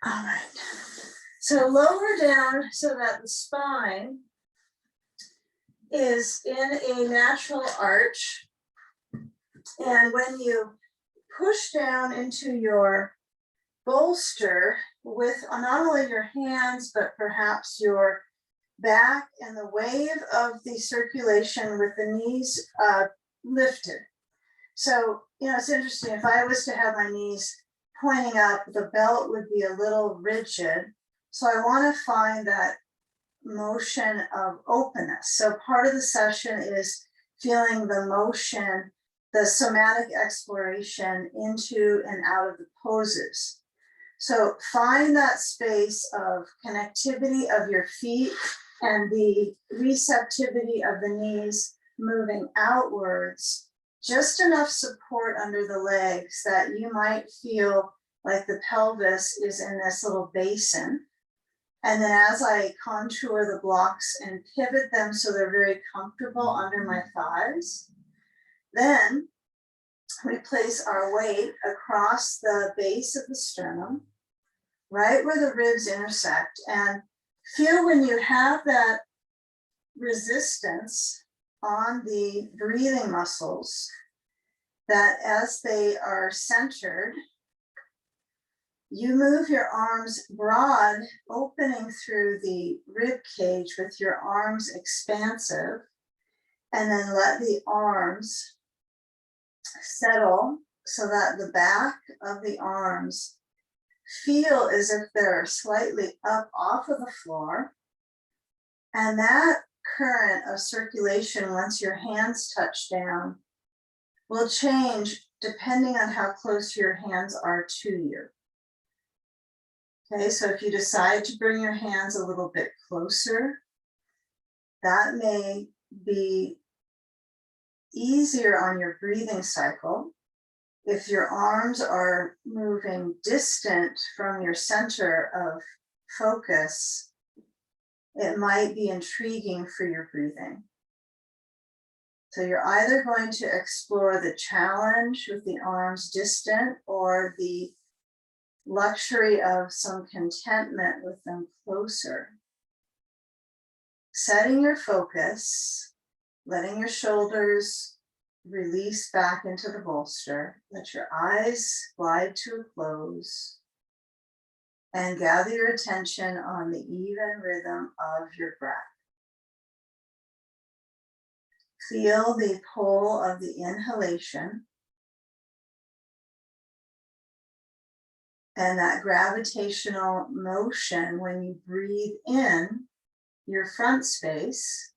All right. So lower down so that the spine is in a natural arch. And when you push down into your bolster with not only your hands, but perhaps your back and the wave of the circulation with the knees lifted. So, it's interesting. If I was to have my knees pointing up, the belt would be a little rigid. So I want to find that motion of openness. So part of the session is feeling the motion, the somatic exploration into and out of the poses. So find that space of connectivity of your feet and the receptivity of the knees moving outwards, just enough support under the legs that you might feel like the pelvis is in this little basin. And then as I contour the blocks and pivot them so they're very comfortable under my thighs, then we place our weight across the base of the sternum, right where the ribs intersect, and feel when you have that resistance on the breathing muscles, that as they are centered, you move your arms broad, opening through the rib cage with your arms expansive, and then let the arms settle so that the back of the arms feel as if they're slightly up off of the floor. And that current of circulation, once your hands touch down, will change depending on how close your hands are to you. Okay, so if you decide to bring your hands a little bit closer, that may be easier on your breathing cycle. If your arms are moving distant from your center of focus, it might be intriguing for your breathing. So you're either going to explore the challenge with the arms distant or the luxury of some contentment with them closer. Setting your focus, letting your shoulders release back into the bolster, let your eyes glide to a close, and gather your attention on the even rhythm of your breath. Feel the pull of the inhalation and that gravitational motion when you breathe in your front space.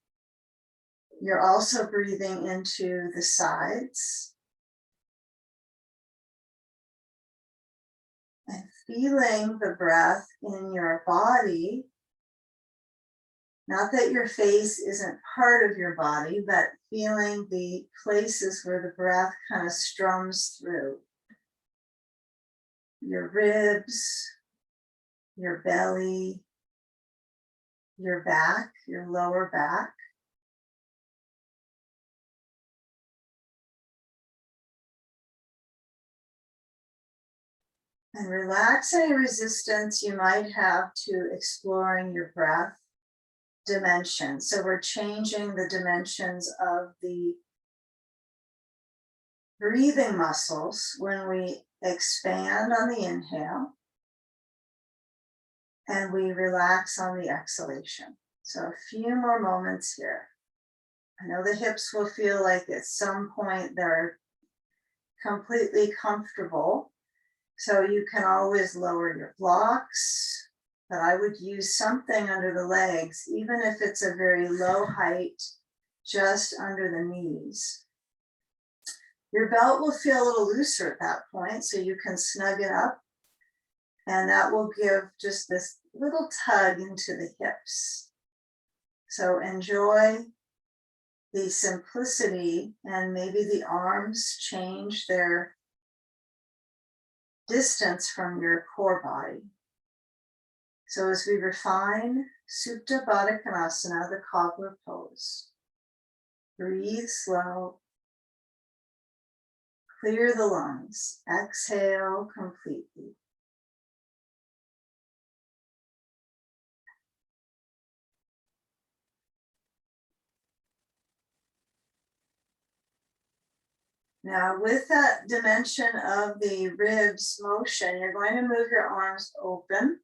You're also breathing into the sides and feeling the breath in your body. Not that your face isn't part of your body, but feeling the places where the breath kind of strums through. Your ribs, your belly, your back, your lower back. And relax any resistance you might have to exploring your breath dimension. So we're changing the dimensions of the breathing muscles when we expand on the inhale and we relax on the exhalation. So a few more moments here. I know the hips will feel like at some point they're completely comfortable. So you can always lower your blocks, but I would use something under the legs, even if it's a very low height, just under the knees. Your belt will feel a little looser at that point, so you can snug it up, and that will give just this little tug into the hips. So enjoy the simplicity, and maybe the arms change their distance from your core body. So as we refine Supta Baddha Konasana, the cobbler pose, breathe slow, clear the lungs, exhale completely. Now with that dimension of the ribs motion, you're going to move your arms open.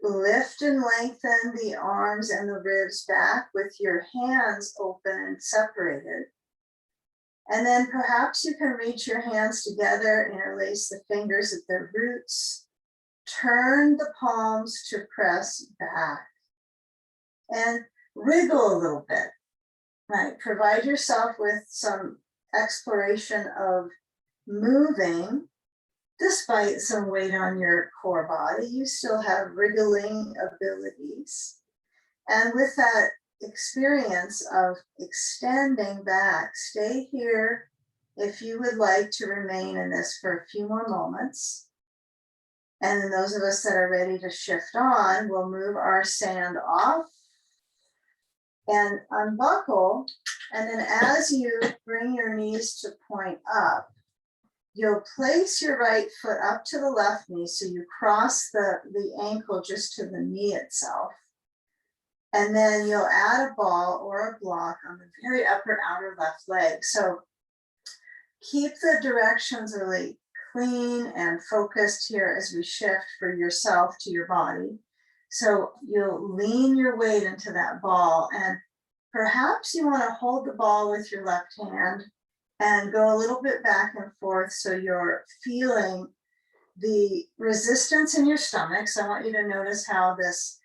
Lift and lengthen the arms and the ribs back with your hands open and separated. And then perhaps you can reach your hands together, interlace the fingers at their roots, turn the palms to press back, and wriggle a little bit, right? Provide yourself with some exploration of moving. Despite some weight on your core body, you still have wriggling abilities. And with that experience of extending back, stay here if you would like to remain in this for a few more moments. And then those of us that are ready to shift on, will move our sand off and unbuckle. And then as you bring your knees to point up, you'll place your right foot up to the left knee, so you cross the ankle just to the knee itself. And then you'll add a ball or a block on the very upper outer left leg. So keep the directions really clean and focused here as we shift for yourself to your body. So you'll lean your weight into that ball, and perhaps you want to hold the ball with your left hand and go a little bit back and forth so you're feeling the resistance in your stomach. So I want you to notice how this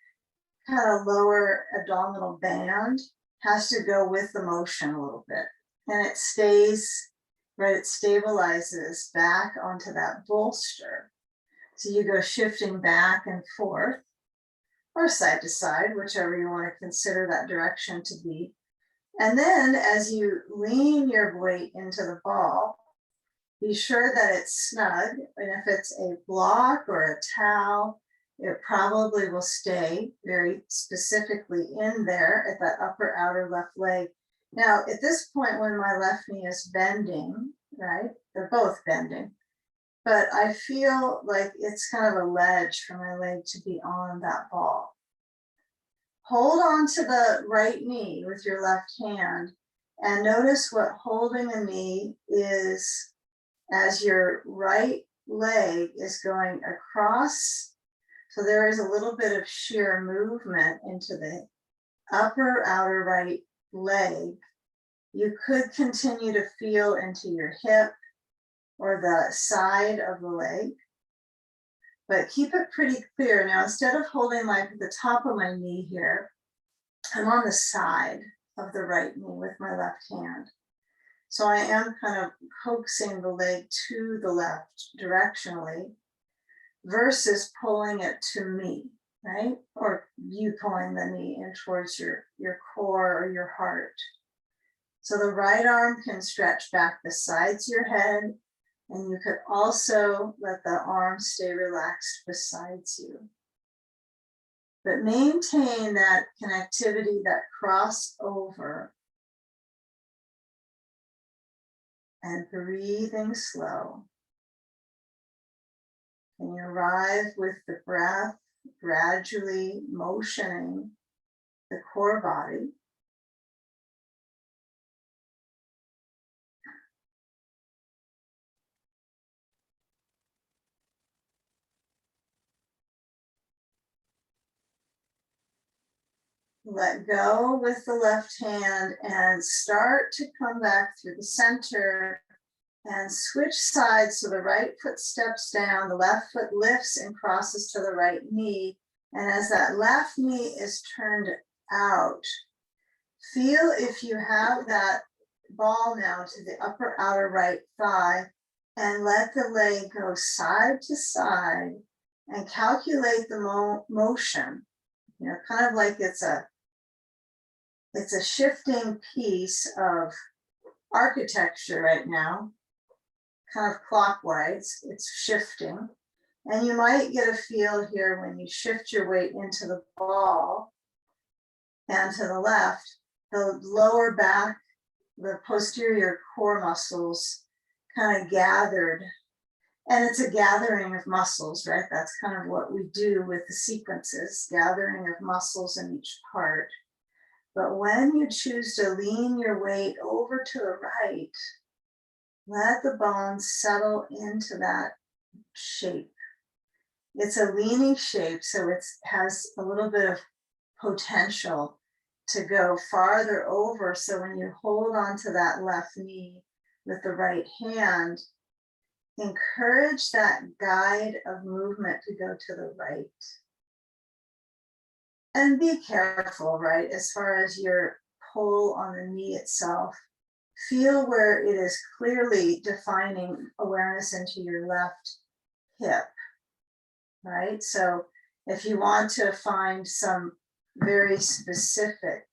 kind of lower abdominal band has to go with the motion a little bit. And it stays, right, it stabilizes back onto that bolster. So you go shifting back and forth, or side to side, whichever you want to consider that direction to be. And then as you lean your weight into the ball, be sure that it's snug. And if it's a block or a towel, it probably will stay very specifically in there at that upper outer left leg. Now, at this point, when my left knee is bending, right, they're both bending, but I feel like it's kind of a ledge for my leg to be on that ball. Hold on to the right knee with your left hand and notice what holding a knee is as your right leg is going across. So there is a little bit of sheer movement into the upper outer right leg. You could continue to feel into your hip or the side of the leg, but keep it pretty clear. Now, instead of holding like the top of my knee here, I'm on the side of the right knee with my left hand. So I am kind of coaxing the leg to the left directionally versus pulling it to me, right? Or you pulling the knee in towards your core or your heart. So the right arm can stretch back besides your head, and you could also let the arm stay relaxed besides you. But maintain that connectivity, that crossover, and breathing slow. And you arrive with the breath gradually motioning the core body. Let go with the left hand and start to come back through the center and switch sides. So the right foot steps down, the left foot lifts and crosses to the right knee. And as that left knee is turned out, feel if you have that ball now to the upper outer right thigh, and let the leg go side to side and calculate the motion, you know, kind of like it's a shifting piece of architecture right now, kind of clockwise, it's shifting. And you might get a feel here when you shift your weight into the ball and to the left, the lower back, the posterior core muscles kind of gathered. And it's a gathering of muscles, right? That's kind of what we do with the sequences, gathering of muscles in each part. But when you choose to lean your weight over to the right, let the bones settle into that shape. It's a leaning shape, so it has a little bit of potential to go farther over. So when you hold onto that left knee with the right hand, encourage that guide of movement to go to the right. And be careful, right, as far as your pull on the knee itself. Feel where it is clearly defining awareness into your left hip, right? So if you want to find some very specific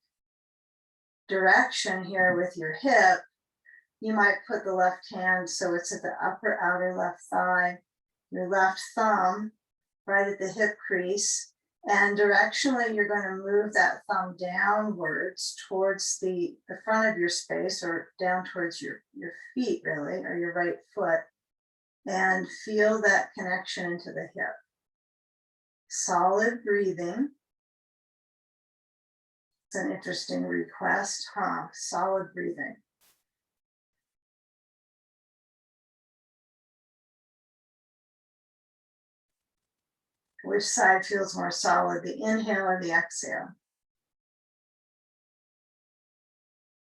direction here with your hip, you might put the left hand so it's at the upper outer left thigh, your left thumb right at the hip crease, and directionally you're going to move that thumb downwards towards the front of your space, or down towards your feet really, or your right foot, and feel that connection into the hip. Solid breathing. It's an interesting request, huh? Solid breathing. Which side feels more solid, the inhale or the exhale?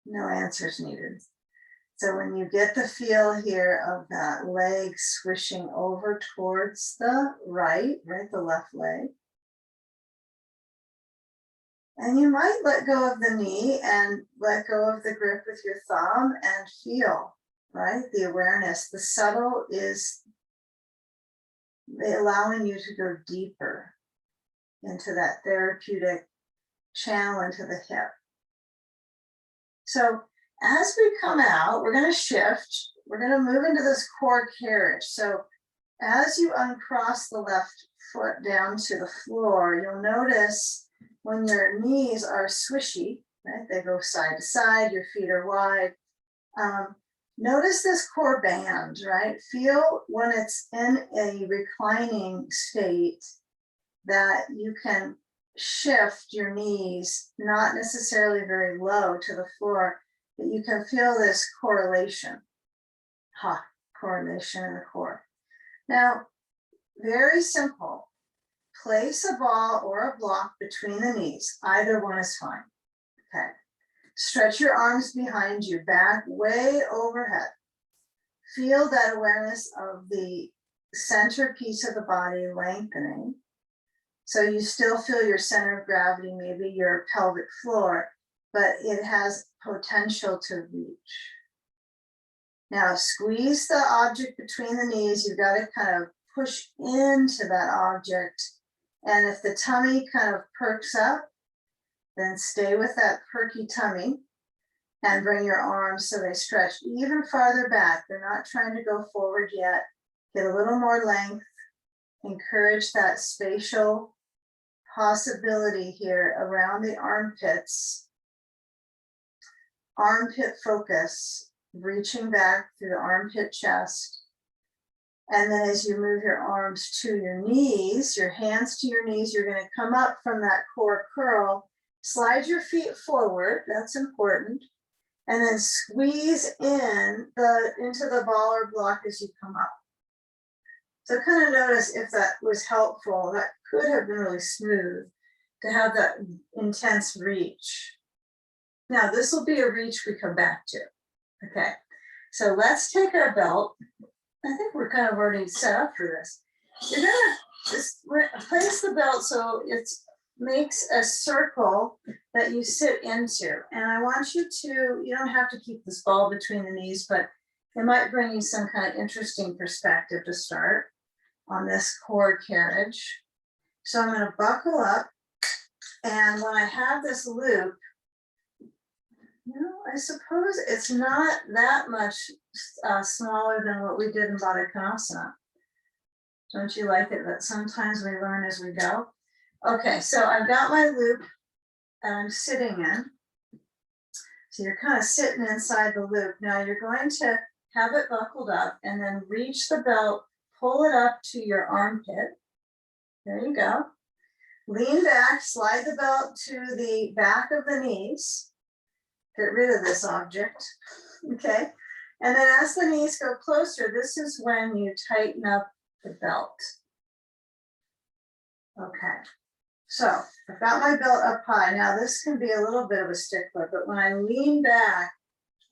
No answers needed. So when you get the feel here of that leg swishing over towards the right, the left leg, and you might let go of the knee and let go of the grip with your thumb and feel, right? The awareness, the subtle is allowing you to go deeper into that therapeutic channel into the hip. So as we come out, we're going to shift. We're going to move into this core carriage. So as you uncross the left foot down to the floor, you'll notice when your knees are swishy, right? They go side to side, your feet are wide. Notice this core band, right? Feel when it's in a reclining state that you can shift your knees, not necessarily very low to the floor, but you can feel this correlation. Correlation in the core. Now, very simple. Place a ball or a block between the knees. Either one is fine. Okay. Stretch your arms behind you, back way overhead. Feel that awareness of the center piece of the body lengthening. So you still feel your center of gravity, maybe your pelvic floor, but it has potential to reach. Now squeeze the object between the knees. You've got to kind of push into that object. And if the tummy kind of perks up, then stay with that perky tummy and bring your arms so they stretch even farther back. They're not trying to go forward yet. Get a little more length. Encourage that spatial possibility here around the armpits. Armpit focus, reaching back through the armpit chest. And then as you move your arms to your knees, your hands to your knees, you're going to come up from that core curl, slide your feet forward, that's important, and then squeeze into the ball or block as you come up. So kind of notice if that was helpful. That could have been really smooth to have that intense reach. Now this will be a reach we come back to. Okay, so let's take our belt. I think we're kind of already set up for this. You're gonna just place the belt so it makes a circle that you sit into. And I want you to, you don't have to keep this ball between the knees, but it might bring you some kind of interesting perspective to start on this core carriage. So I'm going to buckle up, and when I have this loop, I suppose it's not that much smaller than what we did in Baddha Konasana. Don't you like it that sometimes we learn as we go? Okay, so I've got my loop and I'm sitting in. So you're kind of sitting inside the loop. Now you're going to have it buckled up and then reach the belt, pull it up to your armpit. There you go. lean back, slide the belt to the back of the knees. Get rid of this object, okay? And then as the knees go closer, this is when you tighten up the belt. Okay, so I've got my belt up high. Now this can be a little bit of a stickler, but when I lean back,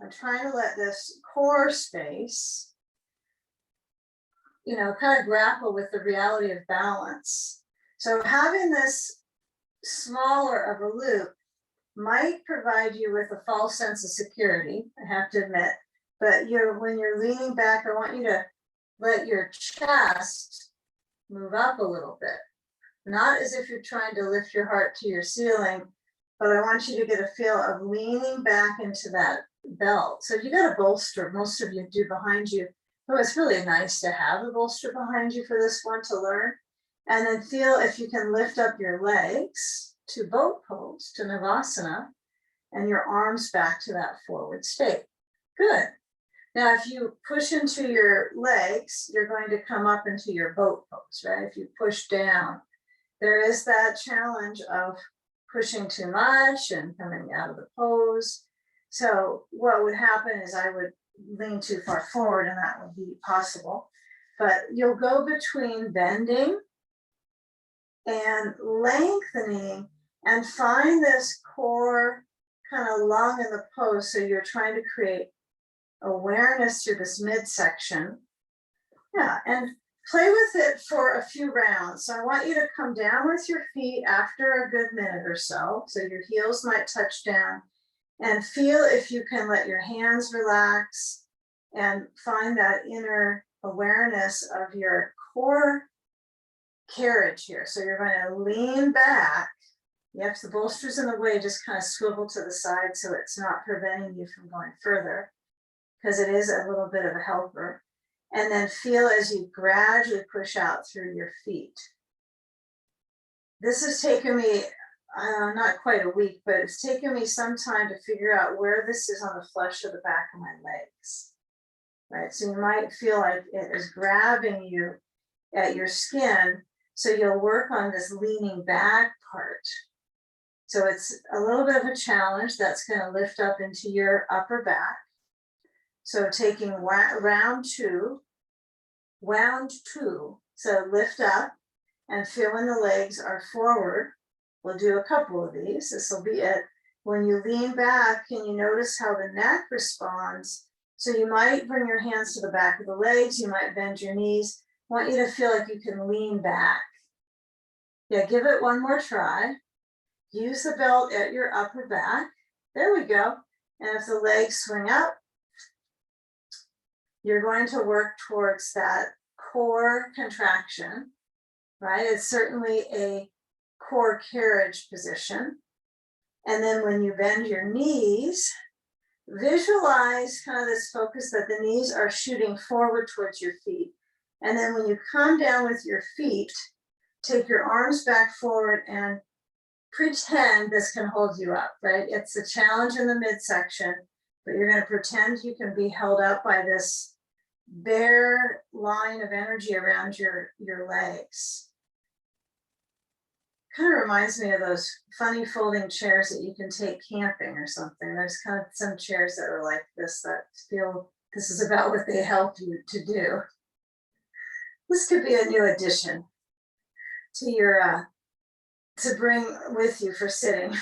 I'm trying to let this core space, you know, kind of grapple with the reality of balance. So having this smaller of a loop might provide you with a false sense of security, I have to admit, but when you're leaning back, I want you to let your chest move up a little bit. Not as if you're trying to lift your heart to your ceiling, but I want you to get a feel of leaning back into that belt. So you got a bolster, most of you do behind you. Oh, it's really nice to have a bolster behind you for this one to learn. And then feel if you can lift up your legs to boat pose, to Navasana, and your arms back to that forward state. Good. Now, if you push into your legs, you're going to come up into your boat pose, right? If you push down, there is that challenge of pushing too much and coming out of the pose. So what would happen is I would lean too far forward and that would be possible. But you'll go between bending and lengthening and find this core kind of lung in the pose. So you're trying to create awareness through this midsection. Yeah, and play with it for a few rounds. So I want you to come down with your feet after a good minute or so. So your heels might touch down and feel if you can let your hands relax and find that inner awareness of your core carriage here. So you're going to lean back. Yep, the bolster's in the way, just kind of swivel to the side so it's not preventing you from going further, because it is a little bit of a helper. And then feel as you gradually push out through your feet. This has taken me, not quite a week, but it's taken me some time to figure out where this is on the flesh of the back of my legs, right? So you might feel like it is grabbing you at your skin. So you'll work on this leaning back part. So it's a little bit of a challenge that's going to lift up into your upper back. So taking round two, so lift up and feel when the legs are forward. We'll do a couple of these, this will be it. When you lean back, can you notice how the neck responds? So you might bring your hands to the back of the legs, you might bend your knees. I want you to feel like you can lean back. Yeah, give it one more try. Use the belt at your upper back. There we go. And if the legs swing up, you're going to work towards that core contraction, right? It's certainly a core carriage position. And then when you bend your knees, visualize kind of this focus that the knees are shooting forward towards your feet. And then when you come down with your feet, take your arms back forward and pretend this can hold you up, right? It's a challenge in the midsection, but you're going to pretend you can be held up by this bare line of energy around your legs. Kind of reminds me of those funny folding chairs that you can take camping or something. There's kind of some chairs that are like this that feel this is about what they help you to do. This could be a new addition to your to bring with you for sitting.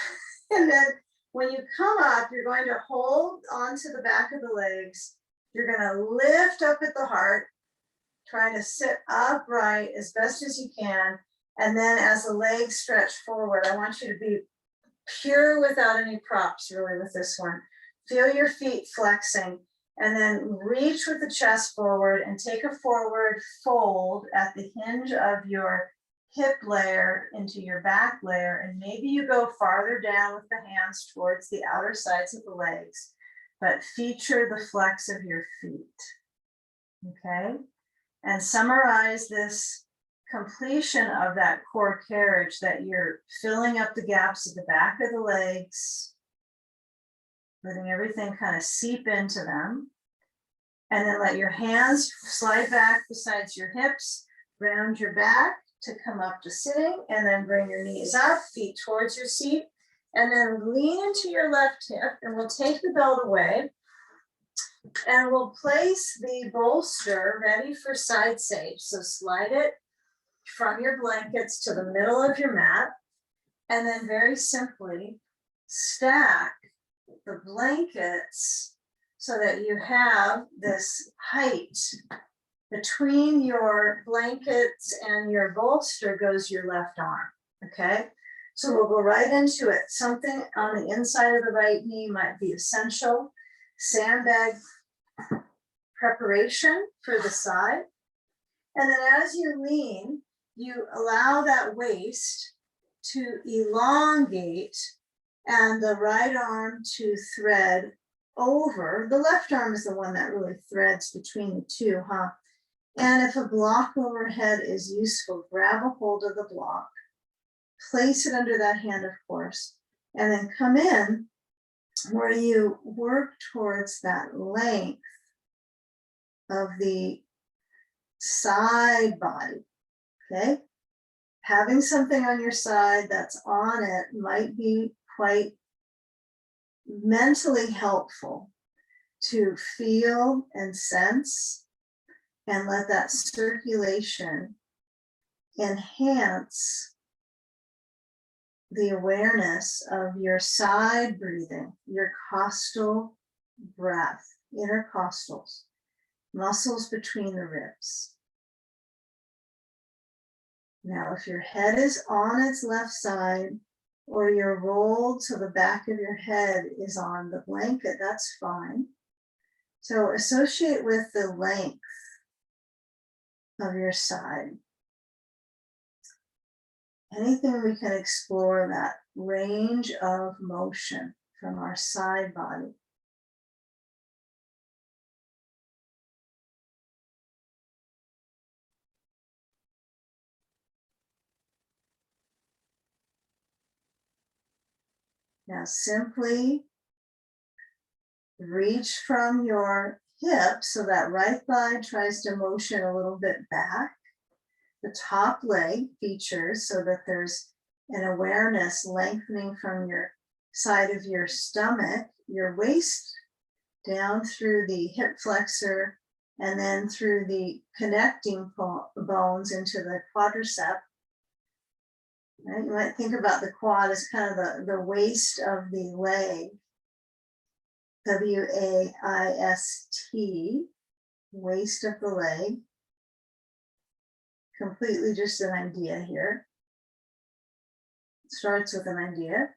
And then when you come up, you're going to hold onto the back of the legs. You're going to lift up at the heart, trying to sit upright as best as you can. And then as the legs stretch forward, I want you to be pure without any props really with this one. Feel your feet flexing and then reach with the chest forward and take a forward fold at the hinge of your hip layer into your back layer. And maybe you go farther down with the hands towards the outer sides of the legs, but feature the flex of your feet. Okay. And summarize this completion of that core carriage, that you're filling up the gaps at the back of the legs, letting everything kind of seep into them. And then let your hands slide back besides your hips, round your back, to come up to sitting, and then bring your knees up, feet towards your seat, and then lean into your left hip, and we'll take the belt away, and we'll place the bolster ready for side sage. So slide it from your blankets to the middle of your mat, and then very simply stack the blankets so that you have this height. Between your blankets and your bolster goes your left arm, okay? So we'll go right into it. Something on the inside of the right knee might be essential. Sandbag preparation for the side. And then as you lean, you allow that waist to elongate and the right arm to thread over. The left arm is the one that really threads between the two, huh? And if a block overhead is useful, grab a hold of the block, place it under that hand, of course, and then come in where you work towards that length of the side body, okay? Having something on your side that's on it might be quite mentally helpful to feel and sense and let that circulation enhance the awareness of your side breathing, your costal breath, intercostals, muscles between the ribs. Now, if your head is on its left side or you're rolled so the back of your head is on the blanket, that's fine. So associate with the length of your side. Anything we can explore that range of motion from our side body. Now simply reach from your hip so that right thigh tries to motion a little bit back. The top leg features so that there's an awareness lengthening from your side of your stomach, your waist down through the hip flexor and then through the connecting bones into the quadricep. Right? You might think about the quad as kind of the waist of the leg. W-A-I-S-T, waist of the leg. Completely just an idea here. It starts with an idea.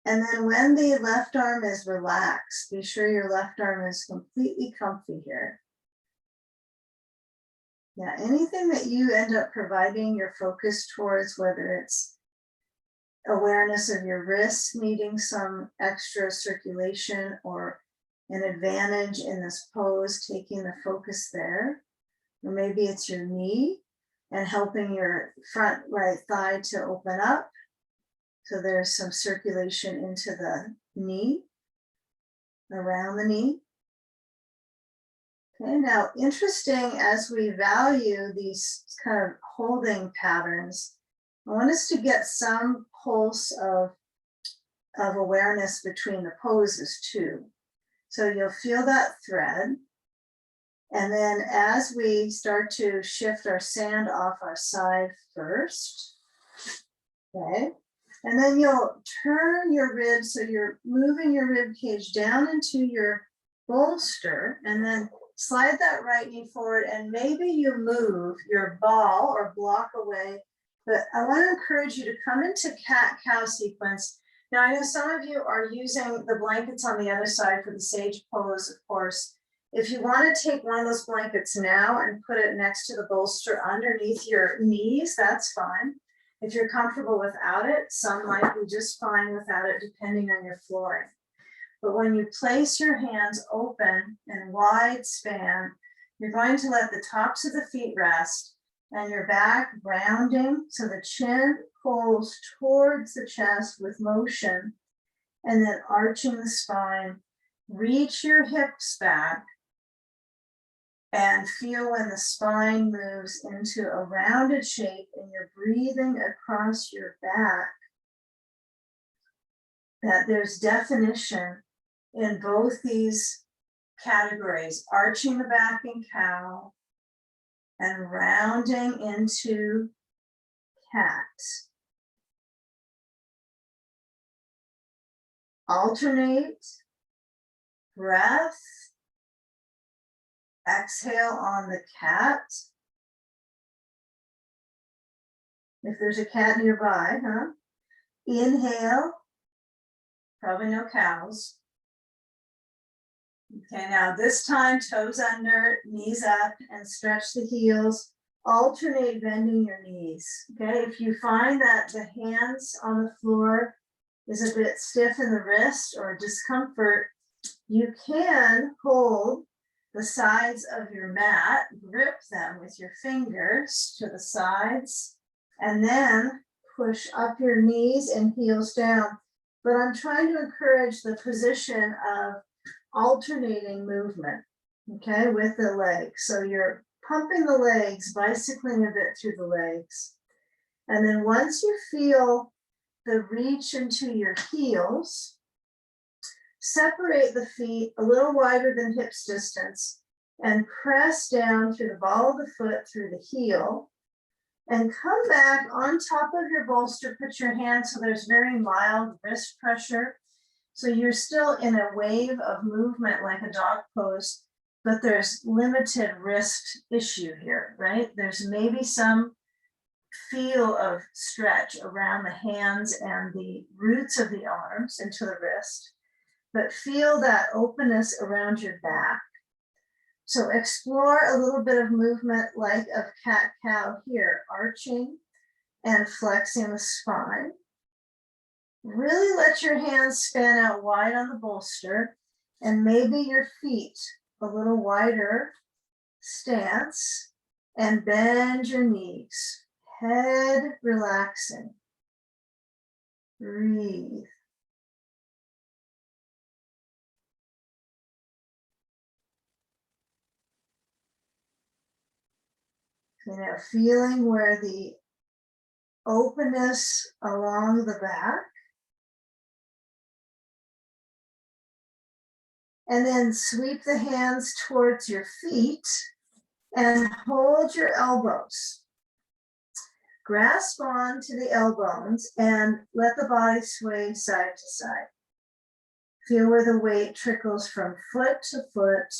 And then when the left arm is relaxed, be sure your left arm is completely comfy here. Yeah, anything that you end up providing your focus towards, whether it's awareness of your wrists needing some extra circulation or an advantage in this pose, taking the focus there, or maybe it's your knee and helping your front right thigh to open up. So there's some circulation into the knee, around the knee. Okay, now interesting as we value these kind of holding patterns, I want us to get some pulse of awareness between the poses too. So you'll feel that thread. And then as we start to shift our sand off our side first, okay, and then you'll turn your ribs, so you're moving your rib cage down into your bolster, and then slide that right knee forward, and maybe you move your ball or block away. But I want to encourage you to come into cat-cow sequence. Now, I know some of you are using the blankets on the other side for the sage pose, of course. If you want to take one of those blankets now and put it next to the bolster underneath your knees, that's fine. If you're comfortable without it, some might be just fine without it, depending on your flooring. But when you place your hands open and wide span, you're going to let the tops of the feet rest and your back rounding so the chin pulls towards the chest with motion, and then arching the spine. Reach your hips back And feel when the spine moves into a rounded shape and you're breathing across your back, that there's definition in both these categories, arching the back in cow and rounding into cat. Alternate breath. Exhale on the cat. If there's a cat nearby, huh? Inhale. Probably no cows. Okay, now this time, toes under, knees up, and stretch the heels. Alternate bending your knees. Okay, if you find that the hands on the floor is a bit stiff in the wrist or discomfort, you can hold the sides of your mat, grip them with your fingers to the sides, and then push up your knees and heels down. But I'm trying to encourage the position of alternating movement, okay, with the legs. So you're pumping the legs, bicycling a bit through the legs. And then once you feel the reach into your heels, separate the feet a little wider than hips distance and press down through the ball of the foot through the heel and come back on top of your bolster. Put your hands so there's very mild wrist pressure. So you're still in a wave of movement like a dog pose, but there's limited wrist issue here, right? There's maybe some feel of stretch around the hands and the roots of the arms into the wrist, but feel that openness around your back. So explore a little bit of movement like of cat-cow here, arching and flexing the spine. Really let your hands span out wide on the bolster and maybe your feet a little wider stance and bend your knees, head relaxing. Breathe. You know, feeling where the openness along the back. And then sweep the hands towards your feet and hold your elbows. Grasp on to the elbows and let the body sway side to side. Feel where the weight trickles from foot to foot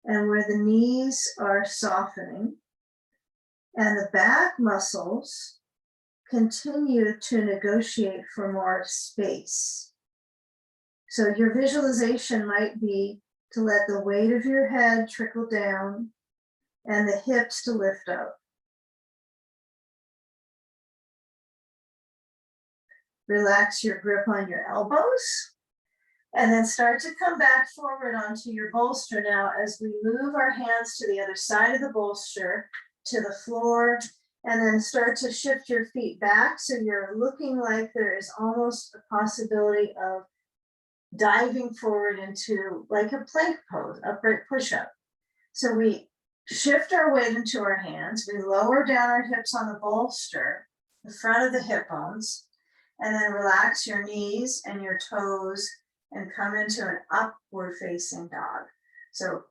and where the knees are softening. And the back muscles continue to negotiate for more space. So your visualization might be to let the weight of your head trickle down and the hips to lift up. Relax your grip on your elbows and then start to come back forward onto your bolster now as we move our hands to the other side of the bolster to the floor, and then start to shift your feet back so you're looking like there is almost a possibility of diving forward into like a plank pose, upright push-up. So we shift our weight into our hands, we lower down our hips on the bolster, the front of the hip bones, and then relax your knees and your toes and come into an upward facing dog. So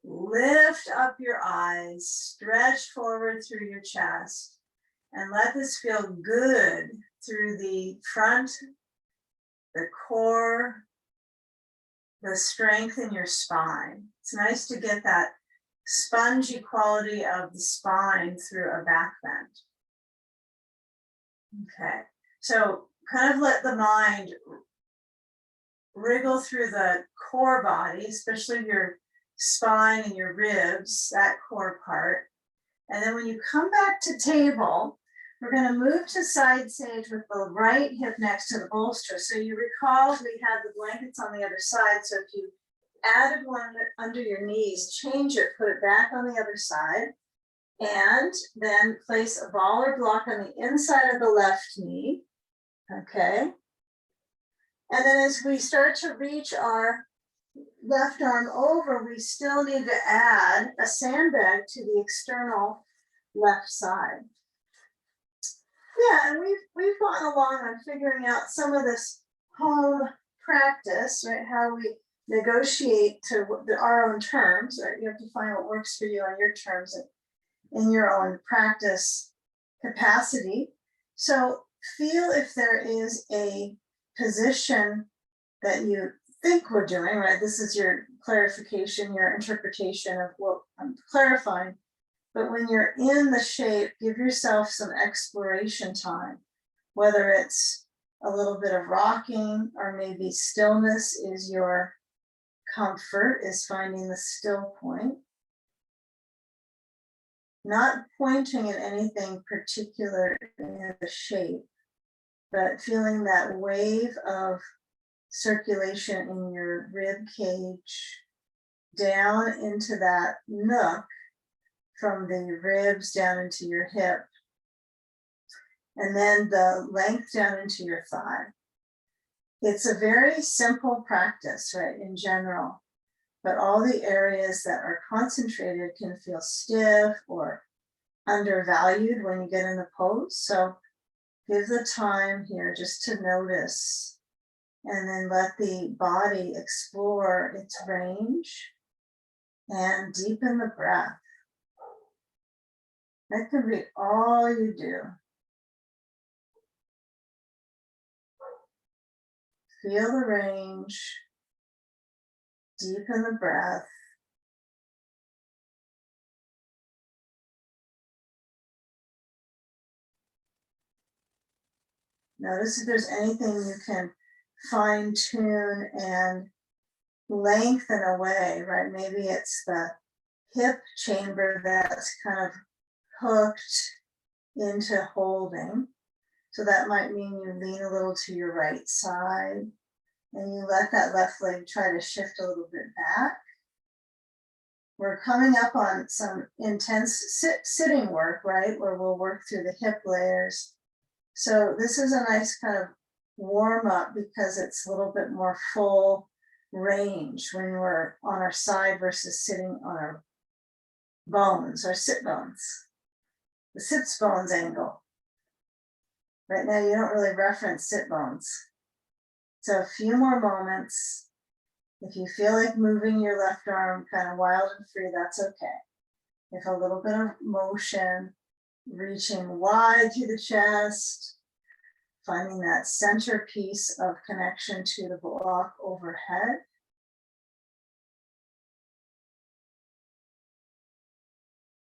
lift up your eyes, stretch forward through your chest, and let this feel good through the front, the core, the strength in your spine. It's nice to get that spongy quality of the spine through a back bend. Okay, so kind of let the mind wriggle through the core body, especially your spine and your ribs, that core part. And then when you come back to table, we're going to move to side sage with the right hip next to the bolster. So you recall we had the blankets on the other side. So if you added one under your knees, change it, put it back on the other side, and then place a ball or block on the inside of the left knee. Okay. And then as we start to reach our left arm over, we still need to add a sandbag to the external left side. Yeah, and we've gone along on figuring out some of this home practice, right? How we negotiate to our own terms, right? You have to find what works for you on your terms and in your own practice capacity. So feel if there is a position that you think we're doing, right? This is your clarification, your interpretation of what I'm clarifying. But when you're in the shape, give yourself some exploration time, whether it's a little bit of rocking or maybe stillness is your comfort, is finding the still point. Not pointing at anything particular in the shape, but feeling that wave of circulation in your rib cage down into that nook from the ribs down into your hip, and then the length down into your thigh. It's a very simple practice, right, in general, but all the areas that are concentrated can feel stiff or undervalued when you get in the pose. So give the time here just to notice, and then let the body explore its range and deepen the breath. That can be all you do. Feel the range, deepen the breath. Notice if there's anything you can fine tune and lengthen away, right? Maybe it's the hip chamber that's kind of hooked into holding. So that might mean you lean a little to your right side and you let that left leg try to shift a little bit back. We're coming up on some intense sitting work, right? Where we'll work through the hip layers. So this is a nice kind of warm up because it's a little bit more full range when we're on our side versus sitting on our bones or sit bones. The sits bones angle. Right now you don't really reference sit bones. So a few more moments. If you feel like moving your left arm kind of wild and free, that's okay. If a little bit of motion, reaching wide through the chest, finding that centerpiece of connection to the block overhead.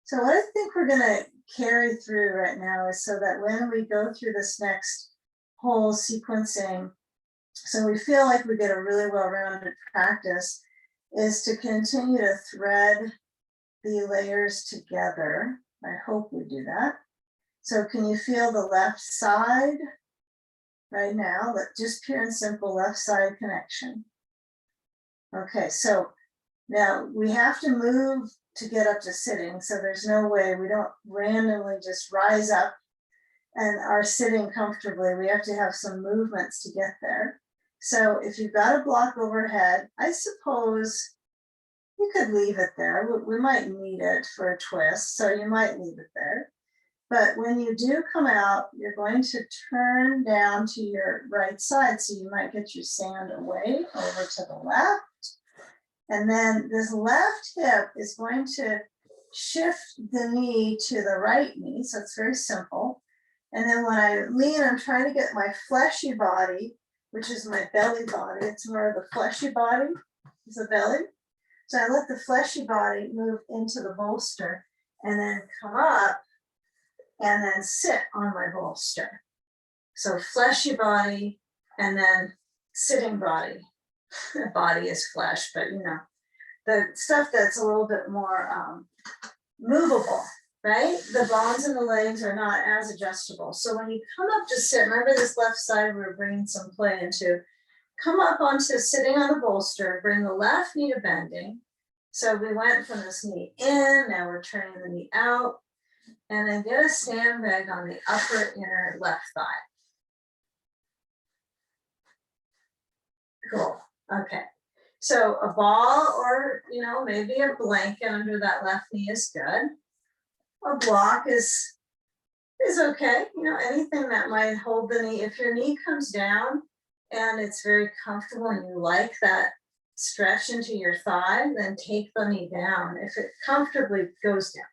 So what I think we're gonna carry through right now is so that when we go through this next whole sequencing, so we feel like we get a really well-rounded practice, is to continue to thread the layers together. I hope we do that. So can you feel the left side right now? Just pure and simple left side connection. Okay, so now we have to move to get up to sitting. So there's no way, we don't randomly just rise up and are sitting comfortably. We have to have some movements to get there. So if you've got a block overhead, I suppose you could leave it there. We might need it for a twist, so you might leave it there. But when you do come out, you're going to turn down to your right side. So you might get your sand away over to the left. And then this left hip is going to shift the knee to the right knee. So it's very simple. And then when I lean, I'm trying to get my fleshy body, which is my belly body. It's more of the fleshy body, is the belly. So I let the fleshy body move into the bolster and then come up and then sit on my bolster. So fleshy body and then sitting body. The body is flesh, but you know, the stuff that's a little bit more movable, right? The bones in the legs are not as adjustable. So when you come up to sit, remember this left side we're bringing some play into, come up onto sitting on the bolster, bring the left knee to bending. So we went from this knee in, now we're turning the knee out, and then get a sandbag on the upper inner left thigh. Cool, okay. So a ball or, maybe a blanket under that left knee is good. A block is okay. Anything that might hold the knee. If your knee comes down and it's very comfortable and you like that stretch into your thigh, then take the knee down if it comfortably goes down.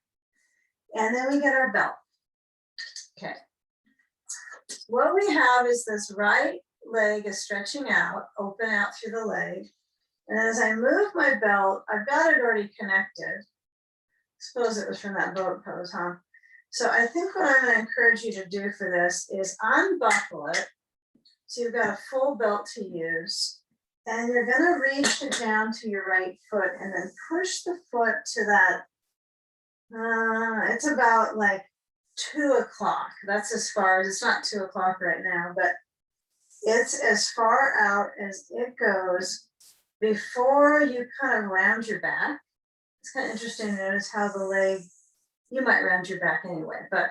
And then we get our belt. Okay. What we have is this right leg is stretching out, open out through the leg. And as I move my belt, I've got it already connected. Suppose it was from that boat pose, huh? So I think what I'm going to encourage you to do for this is unbuckle it. So you've got a full belt to use. And you're going to reach it down to your right foot and then push the foot to that. It's about like 2 o'clock. That's as far as, it's not 2 o'clock right now, but it's as far out as it goes before you kind of round your back. It's kind of interesting to notice how the leg, you might round your back anyway, but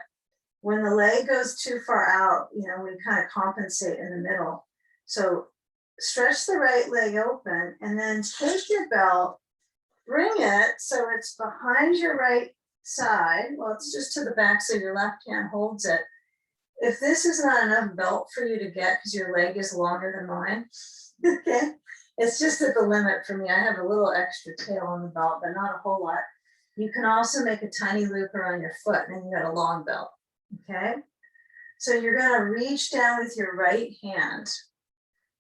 when the leg goes too far out, we kind of compensate in the middle. So stretch the right leg open and then take your belt, bring it so it's behind your right side. Well, it's just to the back so your left hand holds it. If this is not enough belt for you to get because your leg is longer than mine, okay, it's just at the limit for me. I have a little extra tail on the belt, but not a whole lot. You can also make a tiny loop around your foot and then you got a long belt, okay? So you're gonna reach down with your right hand.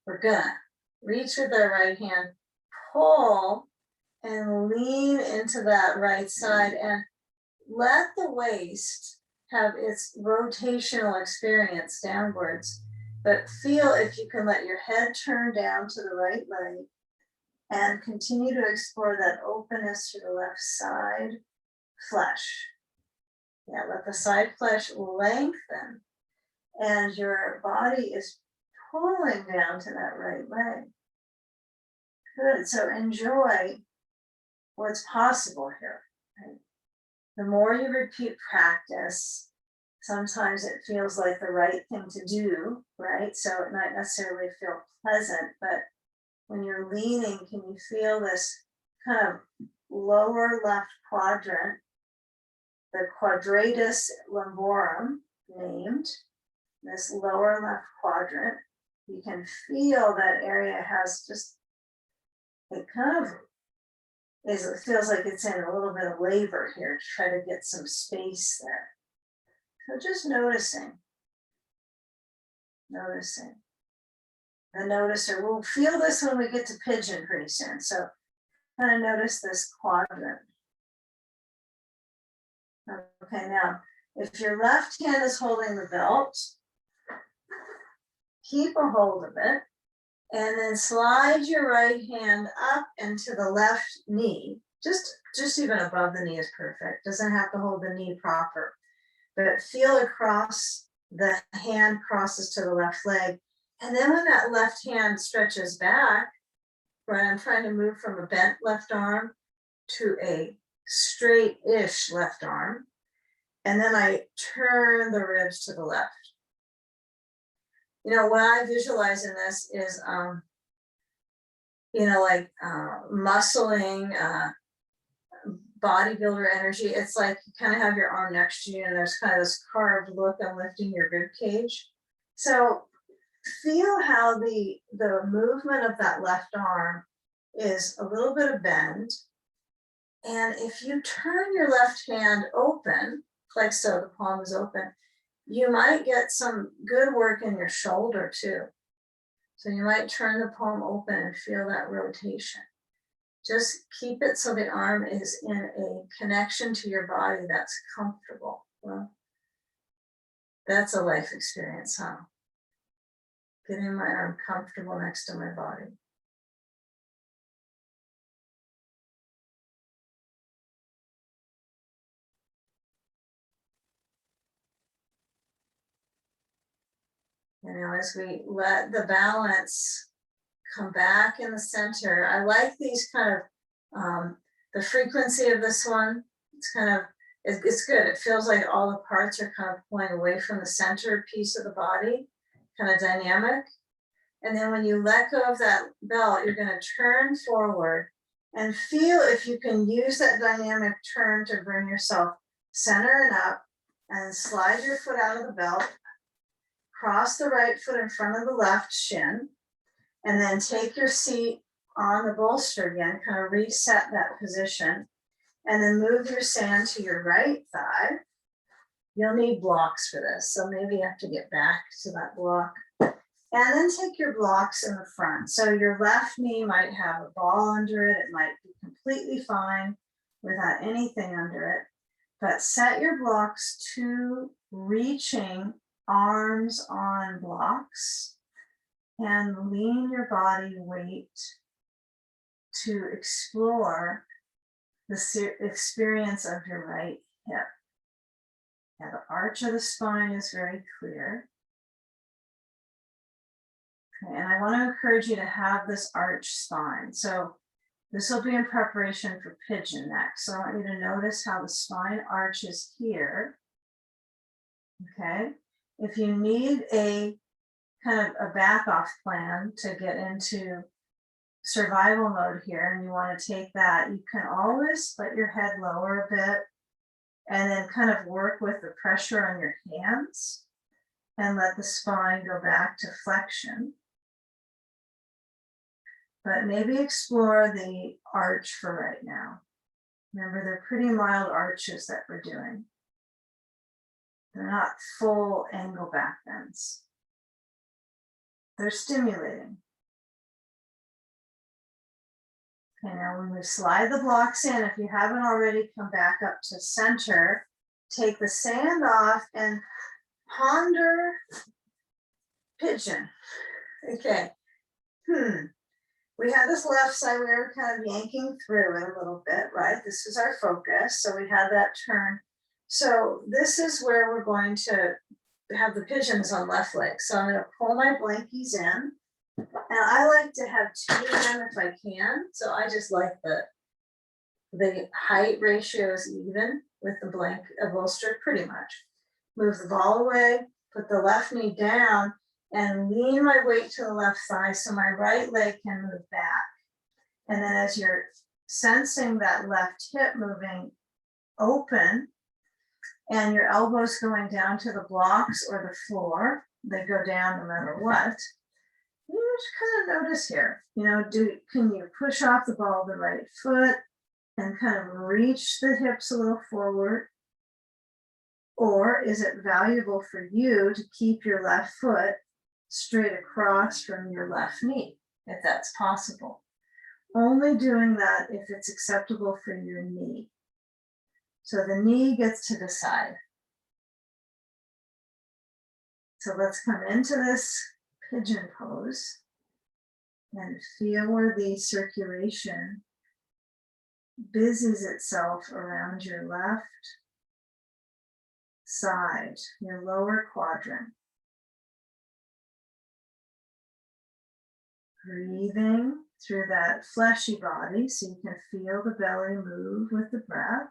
We're gonna reach with our right hand, pull and lean into that right side and let the waist have its rotational experience downwards, but feel if you can let your head turn down to the right leg and continue to explore that openness to the left side flesh. Yeah, let the side flesh lengthen and your body is pulling down to that right leg. Good, so enjoy what's possible here. Right? The more you repeat practice, sometimes it feels like the right thing to do, right? So it might necessarily feel pleasant, but when you're leaning, can you feel this kind of lower left quadrant, the quadratus lumborum named, this lower left quadrant? You can feel that area has just, it kind of is, it feels like it's in a little bit of labor here to try to get some space there. So just noticing. The noticer, we'll feel this when we get to pigeon pretty soon. So kind of notice this quadrant. Okay, now, if your left hand is holding the belt, keep a hold of it, and then slide your right hand up into the left knee. Just even above the knee is perfect. Doesn't have to hold the knee proper, but feel across, the hand crosses to the left leg. And then when that left hand stretches back, right, I'm trying to move from a bent left arm to a straight-ish left arm. And then I turn the ribs to the left. What I visualize in this is, like muscling, bodybuilder energy. It's like you kind of have your arm next to you and there's kind of this carved look on lifting your rib cage. So feel how the movement of that left arm is a little bit of bend. And if you turn your left hand open, like so, the palm is open, you might get some good work in your shoulder too. So you might turn the palm open and feel that rotation. Just keep it so the arm is in a connection to your body that's comfortable. Well, that's a life experience, huh? Getting my arm comfortable next to my body. As we let the balance come back in the center, I like these kind of, the frequency of this one, it's kind of, it's good. It feels like all the parts are kind of pulling away from the center piece of the body, kind of dynamic. And then when you let go of that belt, you're going to turn forward and feel if you can use that dynamic turn to bring yourself center and up, and slide your foot out of the belt, cross the right foot in front of the left shin, and then take your seat on the bolster again, kind of reset that position, and then move your sand to your right thigh. You'll need blocks for this, so maybe you have to get back to that block. And then take your blocks in the front. So your left knee might have a ball under it. It might be completely fine without anything under it. But set your blocks to reaching arms on blocks and lean your body weight to explore the experience of your right hip. Now the arch of the spine is very clear. Okay, and I want to encourage you to have this arch spine. So this will be in preparation for pigeon next. So I want you to notice how the spine arches here. Okay, if you need a kind of a back off plan to get into survival mode here and you want to take that, you can always let your head lower a bit and then kind of work with the pressure on your hands and let the spine go back to flexion. But maybe explore the arch for right now. Remember, they're pretty mild arches that we're doing. They're not full angle back bends. They're stimulating. Okay, now when we slide the blocks in, if you haven't already, come back up to center, take the sand off and ponder pigeon. Okay. We had this left side, we were kind of yanking through it a little bit, right? This is our focus. So we had that turn. So this is where we're going to have the pigeons on left leg. So I'm going to pull my blankies in. And I like to have two of them if I can. So I just like the height ratio is even with the blank bolster pretty much. Move the ball away, put the left knee down, and lean my weight to the left thigh so my right leg can move back. And then as you're sensing that left hip moving open and your elbows going down to the blocks or the floor, they go down no matter what, you just kind of notice here, can you push off the ball of the right foot and kind of reach the hips a little forward? Or is it valuable for you to keep your left foot straight across from your left knee, if that's possible? Only doing that if it's acceptable for your knee. So the knee gets to decide. So let's come into this pigeon pose and feel where the circulation busies itself around your left side, your lower quadrant. Breathing through that fleshy body so you can feel the belly move with the breath.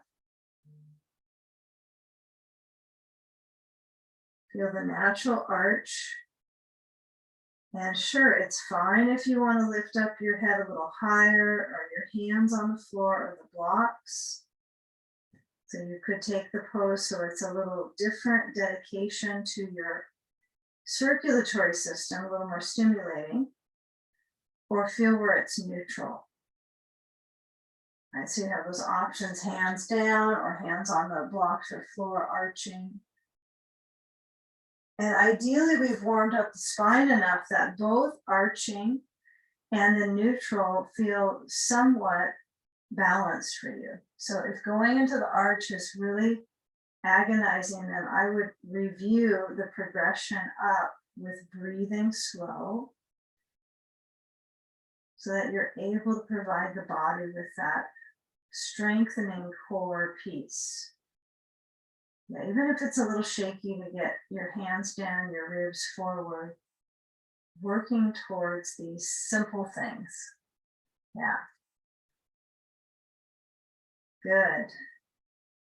Feel the natural arch. And sure, it's fine if you want to lift up your head a little higher or your hands on the floor or the blocks. So you could take the pose so it's a little different dedication to your circulatory system, a little more stimulating, or feel where it's neutral. Right, so you have those options, hands down or hands on the blocks or floor arching. And ideally, we've warmed up the spine enough that both arching and the neutral feel somewhat balanced for you. So if going into the arch is really agonizing, then I would review the progression up with breathing slow so that you're able to provide the body with that strengthening core piece. Yeah, even if it's a little shaky to get your hands down, your ribs forward, working towards these simple things. Yeah. Good.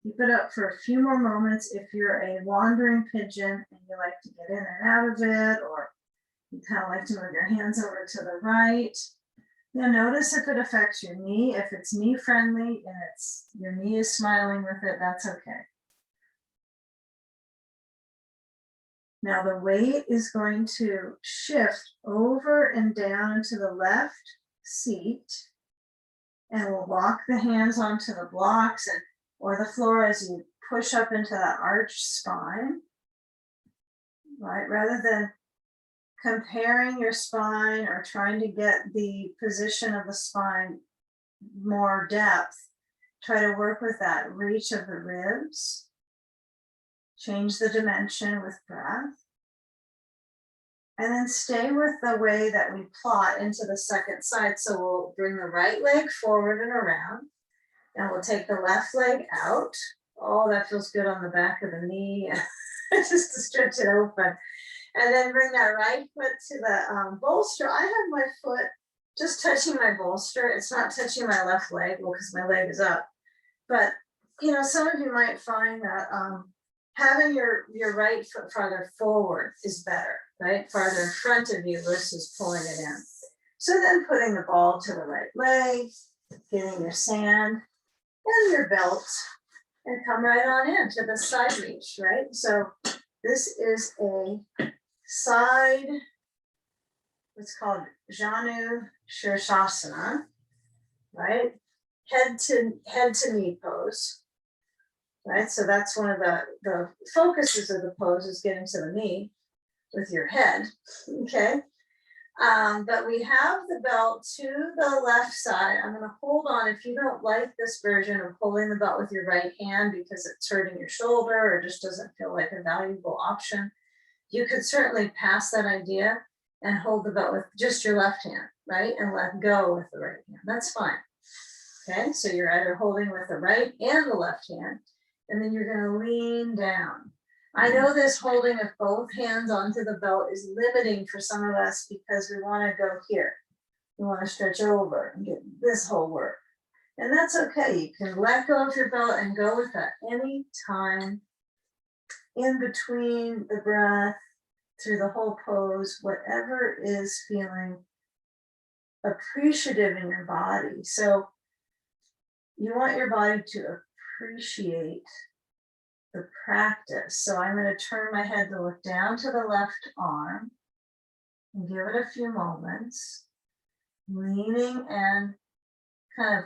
Keep it up for a few more moments. If you're a wandering pigeon and you like to get in and out of it, or You kind of like to move your hands over to the right. Now notice if it affects your knee. If it's knee friendly and your knee is smiling with it, that's okay. Now the weight is going to shift over and down into the left seat, and we'll walk the hands onto the blocks or the floor as you push up into that arched spine, right? Rather than comparing your spine or trying to get the position of the spine more depth, try to work with that reach of the ribs. Change the dimension with breath. And then stay with the way that we plot into the second side. So we'll bring the right leg forward and around, and we'll take the left leg out. Oh, that feels good on the back of the knee. Just to stretch it open. And then bring that right foot to the bolster. I have my foot just touching my bolster. It's not touching my left leg, well, because my leg is up. But, you know, some of you might find that having your right foot farther forward is better, right? Farther in front of you versus pulling it in. So then putting the ball to the right leg, getting your sand and your belt, and come right on in to the side reach, right? So this is a side, what's called Janu Shirshasana, right? Head to knee pose, right? So that's one of the focuses of the pose, is getting to the knee with your head, okay? But we have the belt to the left side. I'm going to hold on. If you don't like this version of holding the belt with your right hand because it's hurting your shoulder or just doesn't feel like a valuable option, you could certainly pass that idea and hold the belt with just your left hand, right? And let go with the right hand. That's fine. Okay, so you're either holding with the right and the left hand, and then you're going to lean down. I know this holding of both hands onto the belt is limiting for some of us because we want to go here. We want to stretch over and get this whole work. And that's okay. You can let go of your belt and go with that any time in between the breath, through the whole pose, whatever is feeling appreciative in your body. So you want your body to appreciate the practice. So I'm going to turn my head to look down to the left arm and give it a few moments, leaning and kind of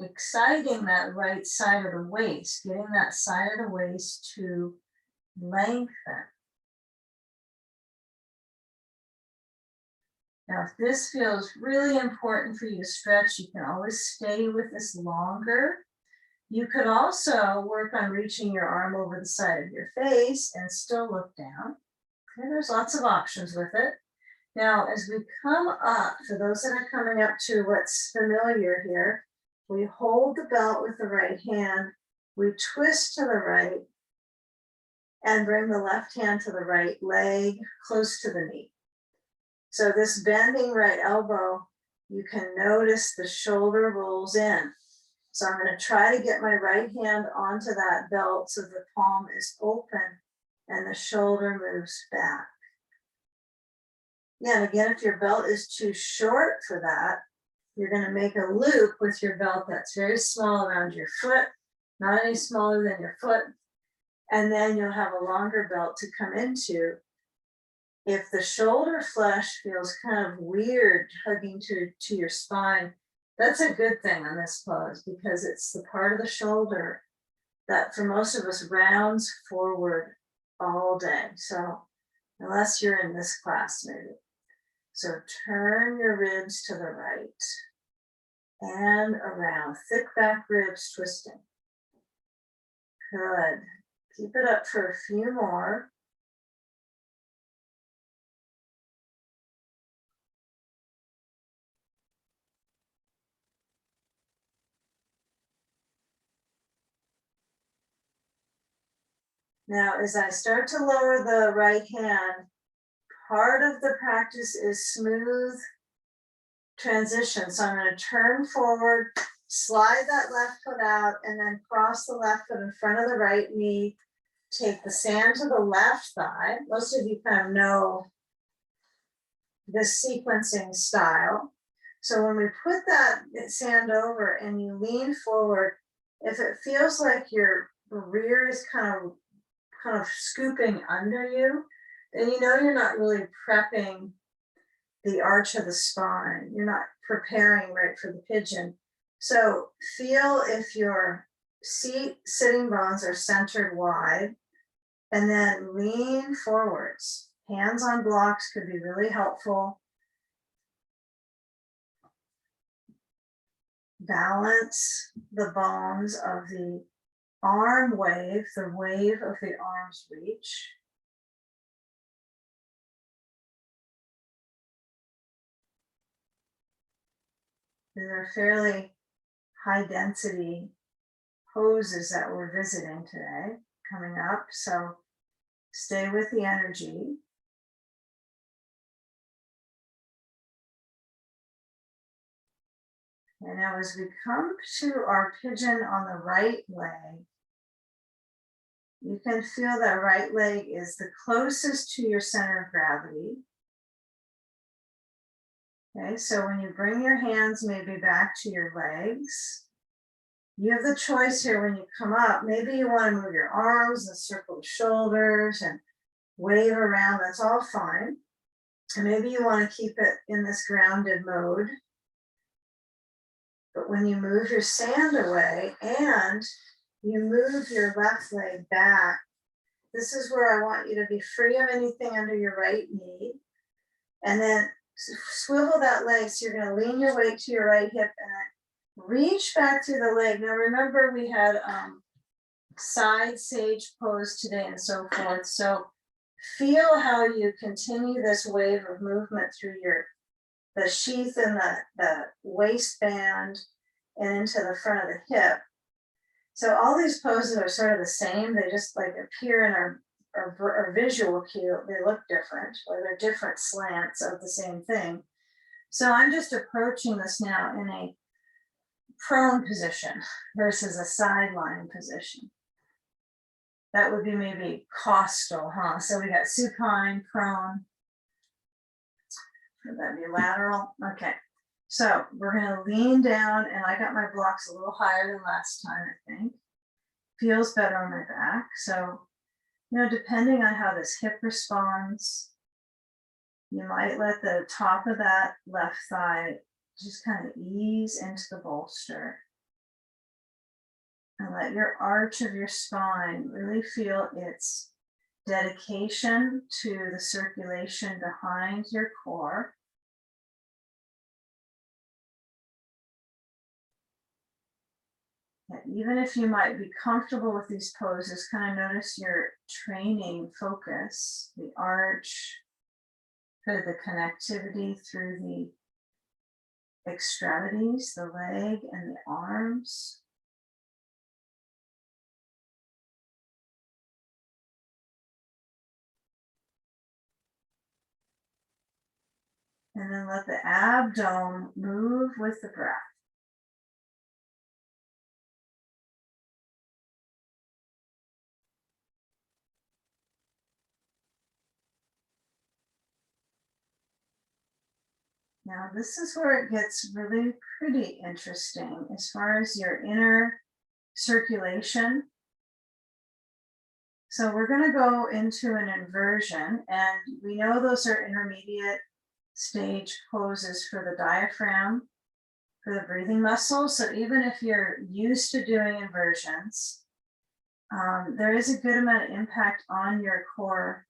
exciting that right side of the waist, getting that side of the waist to lengthen. Now, if this feels really important for you to stretch, you can always stay with this longer. You could also work on reaching your arm over the side of your face and still look down. Okay, there's lots of options with it. Now, as we come up, for those that are coming up to what's familiar here, we hold the belt with the right hand, we twist to the right, and bring the left hand to the right leg, close to the knee. So this bending right elbow, you can notice the shoulder rolls in. So I'm going to try to get my right hand onto that belt so the palm is open and the shoulder moves back. Yeah, and again, if your belt is too short for that, you're going to make a loop with your belt that's very small around your foot, not any smaller than your foot. And then you'll have a longer belt to come into. If the shoulder flesh feels kind of weird hugging to your spine, that's a good thing on this pose because it's the part of the shoulder that for most of us rounds forward all day. So unless you're in this class maybe. So turn your ribs to the right and around, thick back ribs twisting. Good. Keep it up for a few more. Now, as I start to lower the right hand, part of the practice is smooth transition. So I'm going to turn forward, slide that left foot out, and then cross the left foot in front of the right knee. Take the sand to the left thigh. Most of you kind of know this sequencing style. So when we put that sand over and you lean forward, if it feels like your rear is kind of scooping under you, then you know you're not really prepping the arch of the spine. You're not preparing right for the pigeon. So feel if your sitting bones are centered wide, and then lean forwards. Hands on blocks could be really helpful. Balance the bones of the arm wave, the wave of the arm's reach. These are fairly high density poses that we're visiting today, coming up. So stay with the energy. And now as we come to our pigeon on the right leg, you can feel that right leg is the closest to your center of gravity. Okay, so when you bring your hands maybe back to your legs, you have the choice here when you come up. Maybe you want to move your arms and circle the shoulders and wave around. That's all fine. And maybe you want to keep it in this grounded mode. But when you move your sand away and you move your left leg back, this is where I want you to be free of anything under your right knee. And then swivel that leg. So you're going to lean your weight to your right hip and reach back through the leg. Now remember we had side sage pose today and so forth. So feel how you continue this wave of movement through the sheath and the waistband and into the front of the hip. So all these poses are sort of the same. They just like appear in our visual cue. They look different, or they're different slants of the same thing. So I'm just approaching this now in a prone position versus a sideline position. That would be maybe costal, huh? So we got supine, prone. Would that be lateral? Okay. So we're going to lean down, and I got my blocks a little higher than last time, I think. Feels better on my back. So, you know, depending on how this hip responds, you might let the top of that left thigh just kind of ease into the bolster. And let your arch of your spine really feel its dedication to the circulation behind your core. And even if you might be comfortable with these poses, kind of notice your training focus, the arch, kind of the connectivity through the extremities, the leg and the arms. And then let the abdomen move with the breath. Now, this is where it gets really pretty interesting as far as your inner circulation. So we're going to go into an inversion, and we know those are intermediate stage poses for the diaphragm, for the breathing muscles. So even if you're used to doing inversions, there is a good amount of impact on your core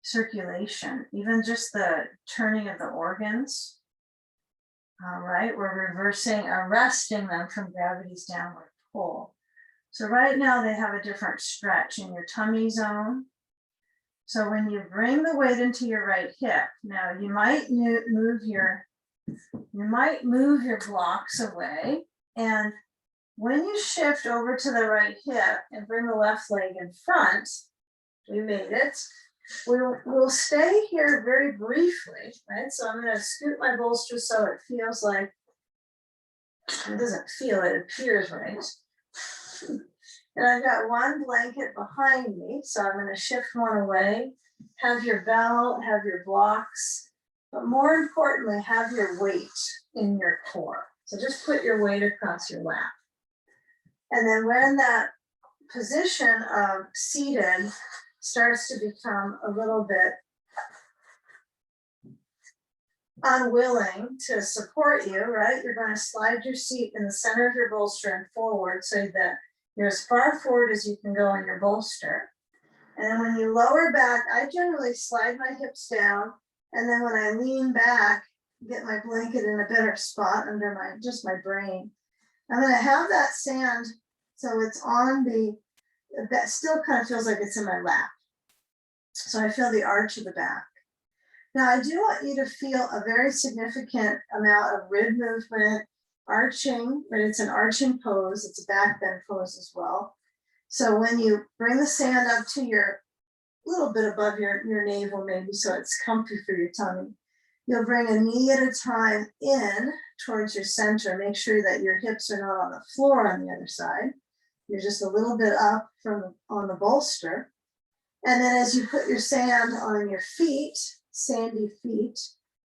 circulation, even just the turning of the organs. Right, we're arresting them from gravity's downward pull. So right now they have a different stretch in your tummy zone. So when you bring the weight into your right hip, now you might move your blocks away, and when you shift over to the right hip and bring the left leg in front, we made it. We'll stay here very briefly, right? So I'm going to scoot my bolster so it feels like, it doesn't feel, it appears right. And I've got one blanket behind me, so I'm going to shift one away. Have your bell, have your blocks but more importantly, have your weight in your core. So just put your weight across your lap. And then when that position of seated starts to become a little bit unwilling to support you, right? You're going to slide your seat in the center of your bolster and forward so that you're as far forward as you can go on your bolster. And then when you lower back, I generally slide my hips down. And then when I lean back, get my blanket in a better spot under my brain. I'm going to have that sand so it's on that still kind of feels like it's in my lap. So I feel the arch of the back. Now I do want you to feel a very significant amount of rib movement, arching, but it's an arching pose. It's a back bend pose as well. So when you bring the sand up to your little bit above your navel, maybe so it's comfy for your tummy, you'll bring a knee at a time in towards your center. Make sure that your hips are not on the floor on the other side. You're just a little bit up on the bolster. And then as you put your sand on your feet, sandy feet,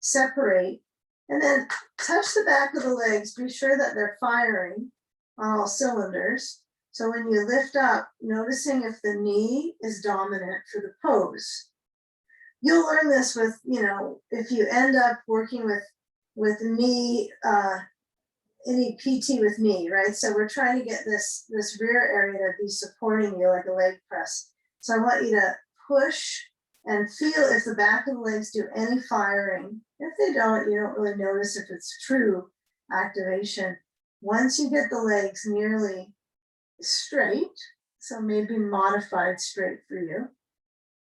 separate, and then touch the back of the legs. Be sure that they're firing on all cylinders. So when you lift up, noticing if the knee is dominant for the pose. You'll learn this with, if you end up working with knee, any PT with knee, right? So we're trying to get this rear area to be supporting you like a leg press. So I want you to push and feel if the back of the legs do any firing. If they don't, you don't really notice if it's true activation. Once you get the legs nearly straight, so maybe modified straight for you.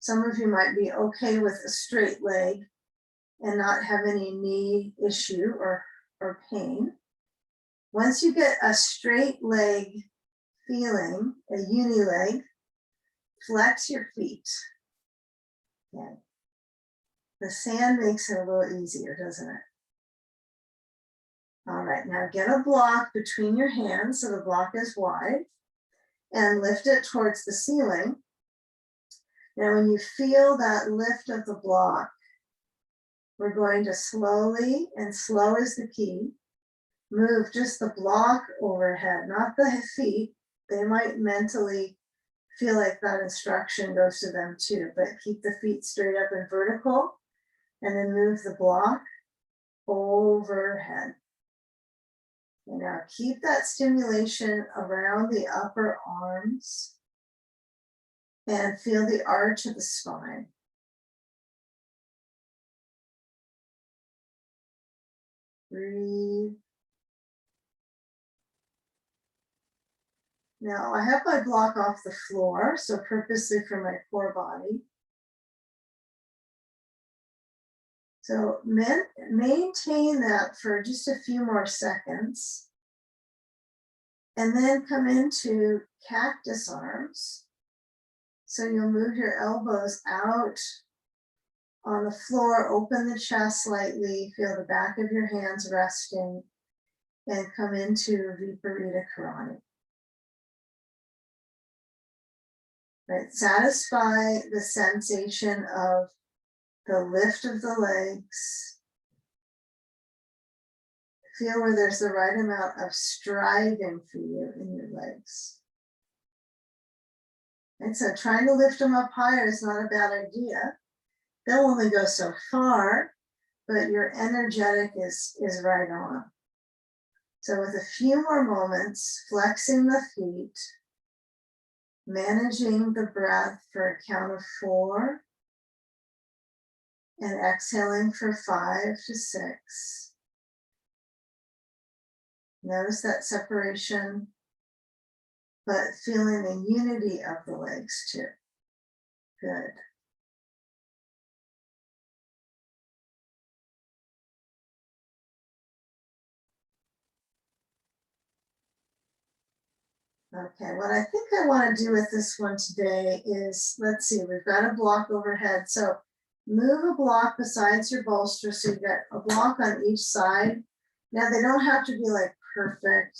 Some of you might be okay with a straight leg and not have any knee issue or pain. Once you get a straight leg feeling, a uni leg, flex your feet. Okay. The sand makes it a little easier, doesn't it? All right, now get a block between your hands so the block is wide and lift it towards the ceiling. Now, when you feel that lift of the block, we're going to slowly, and slow is the key, move just the block overhead, not the feet. They might mentally feel like that instruction goes to them too, but keep the feet straight up and vertical, and then move the block overhead. And now keep that stimulation around the upper arms and feel the arch of the spine. Breathe. Now I have my block off the floor, so purposely for my core body. So maintain that for just a few more seconds. And then come into cactus arms. So you'll move your elbows out on the floor, open the chest slightly, feel the back of your hands resting, and come into Viparita Karani. Right, satisfy the sensation of the lift of the legs. Feel where there's the right amount of striving for you in your legs. And so trying to lift them up higher is not a bad idea. They'll only go so far, but your energetic is right on. So with a few more moments, flexing the feet, managing the breath for a count of 4, and exhaling for 5 to 6. Notice that separation, but feeling the unity of the legs too. Good. Okay, what I think I want to do with this one today is, let's see, we've got a block overhead. So move a block besides your bolster. So you've got a block on each side. Now they don't have to be like perfect,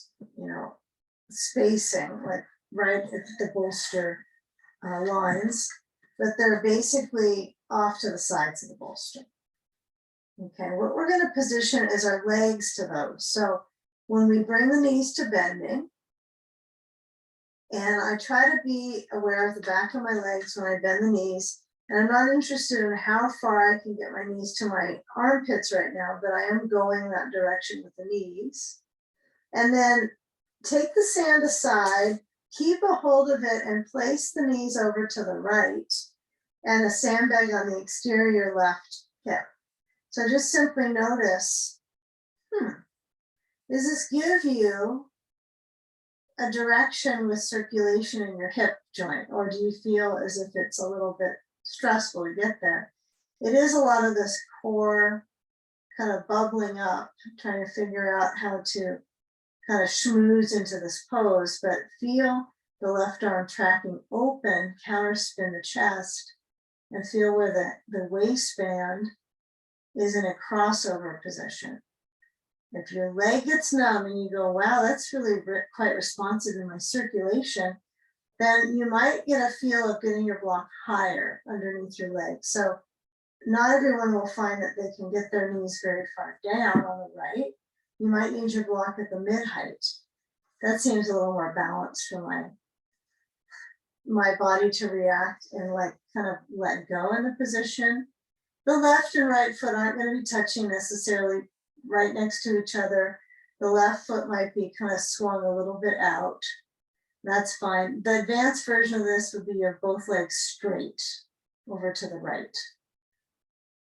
spacing, like right at the bolster lines, but they're basically off to the sides of the bolster. Okay, what we're going to position is our legs to those. So when we bring the knees to bending, and I try to be aware of the back of my legs when I bend the knees, and I'm not interested in how far I can get my knees to my armpits right now, but I am going that direction with the knees. And then take the sand aside, keep a hold of it, and place the knees over to the right, and a sandbag on the exterior left hip. So just simply notice, does this give you a direction with circulation in your hip joint, or do you feel as if it's a little bit stressful to get there? It is a lot of this core kind of bubbling up, trying to figure out how to kind of schmooze into this pose, but feel the left arm tracking open, counterspin the chest, and feel where the waistband is in a crossover position. If your leg gets numb and you go, wow, that's really quite responsive in my circulation, then you might get a feel of getting your block higher underneath your leg. So not everyone will find that they can get their knees very far down on the right. You might need your block at the mid height. That seems a little more balanced for my body to react and like kind of let go in the position. The left and right foot aren't going to be touching necessarily right next to each other. The left foot might be kind of swung a little bit out. That's fine. The advanced version of this would be your both legs straight over to the right,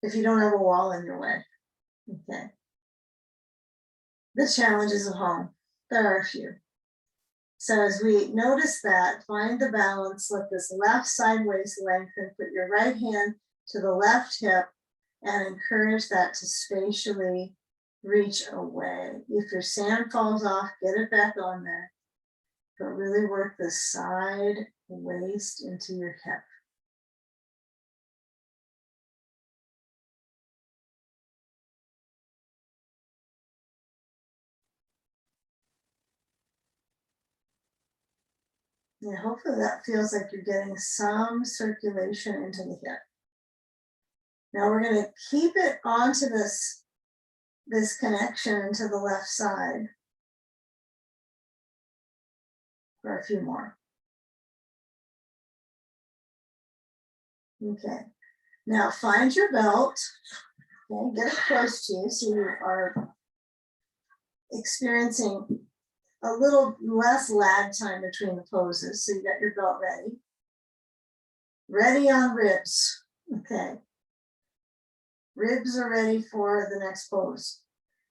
if you don't have a wall in your way. Okay. The challenges of home, there are a few. So as we notice that, find the balance, let this left sideways lengthen, put your right hand to the left hip and encourage that to spatially reach away. If your sand falls off, get it back on there, but really work the side waist into your hip. Yeah, hopefully that feels like you're getting some circulation into the hip. Now we're going to keep it onto this connection to the left side for a few more. Okay, now find your belt. Okay, get it close to you so you are experiencing a little less lag time between the poses. So you got your belt ready. Ready on ribs. Okay. Ribs are ready for the next pose.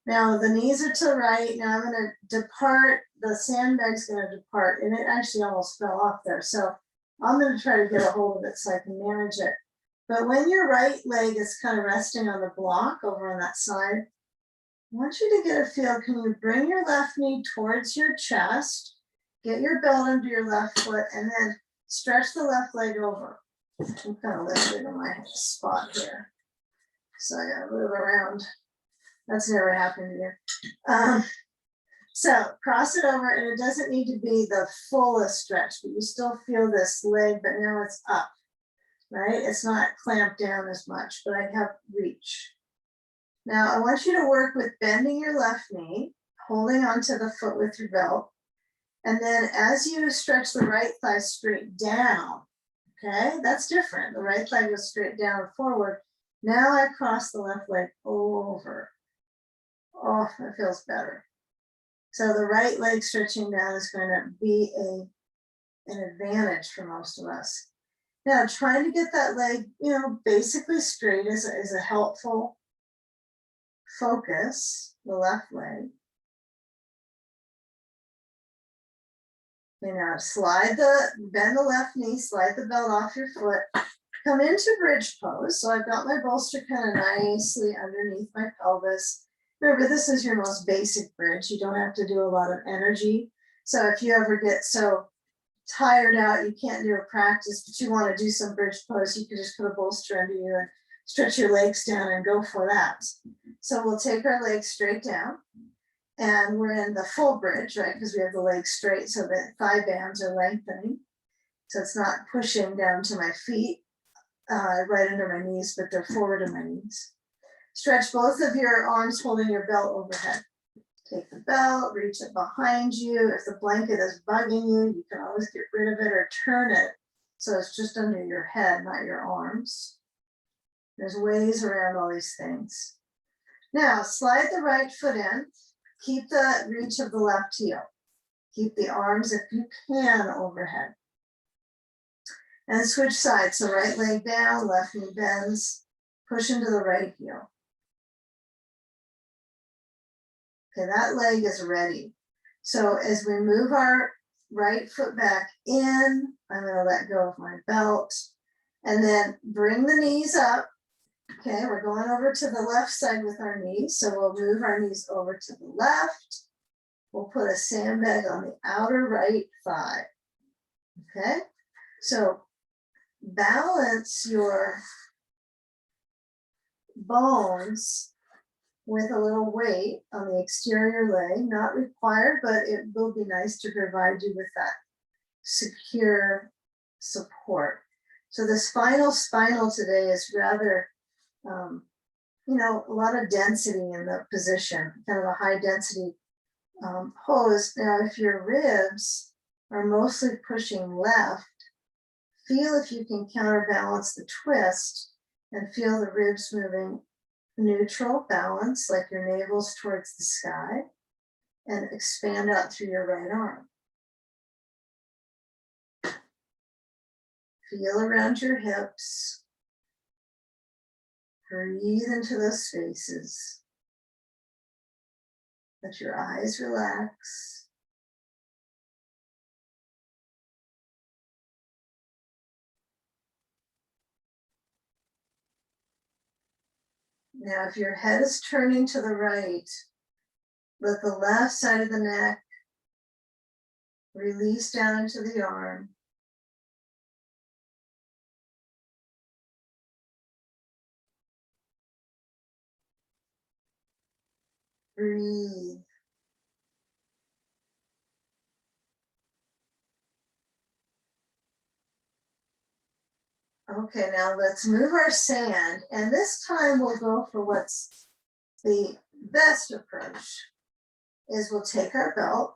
Now the knees are to the right. Now I'm going to depart. The sandbag's going to depart, and it actually almost fell off there. So I'm going to try to get a hold of it so I can manage it. But when your right leg is kind of resting on the block over on that side, I want you to get a feel. Can you bring your left knee towards your chest, get your belt under your left foot, and then stretch the left leg over. I'm kind of lifted in my spot here, so I gotta move around. That's never happened here. So cross it over, and it doesn't need to be the fullest stretch, but you still feel this leg, but now it's up, right? It's not clamped down as much, but I have reach. Now I want you to work with bending your left knee, holding onto the foot with your belt. And then as you stretch the right thigh straight down, okay, that's different. The right thigh goes straight down and forward. Now I cross the left leg over. Oh, that feels better. So the right leg stretching down is going to be an advantage for most of us. Now trying to get that leg, basically straight is a helpful focus, the left leg. Okay, now bend the left knee, slide the belt off your foot, come into bridge pose. So I've got my bolster kind of nicely underneath my pelvis. Remember, this is your most basic bridge. You don't have to do a lot of energy. So if you ever get so tired out, you can't do a practice, but you want to do some bridge pose, you can just put a bolster under you and stretch your legs down and go for that. So we'll take our legs straight down. And we're in the full bridge, right? Because we have the legs straight, so the thigh bands are lengthening. So it's not pushing down to my feet, right under my knees, but they're forward of my knees. Stretch both of your arms holding your belt overhead. Take the belt, reach it behind you. If the blanket is bugging you, you can always get rid of it or turn it so it's just under your head, not your arms. There's ways around all these things. Now, slide the right foot in. Keep the reach of the left heel. Keep the arms, if you can, overhead. And switch sides. So right leg down, left knee bends. Push into the right heel. Okay, that leg is ready. So as we move our right foot back in, I'm going to let go of my belt. And then bring the knees up. Okay, we're going over to the left side with our knees. So we'll move our knees over to the left. We'll put a sandbag on the outer right thigh. Okay, so balance your bones with a little weight on the exterior leg, not required, but it will be nice to provide you with that secure support. So the spinal today is rather, you know, a lot of density in the position, kind of a high density pose. Now, if your ribs are mostly pushing left, feel if you can counterbalance the twist and feel the ribs moving neutral, balance, like your navel's towards the sky, and expand out through your right arm. Feel around your hips. Breathe into those spaces. Let your eyes relax. Now, if your head is turning to the right, let the left side of the neck release down into the arm. Breathe. Okay, now let's move our sand, and this time we'll go for what's the best approach, is we'll take our belt,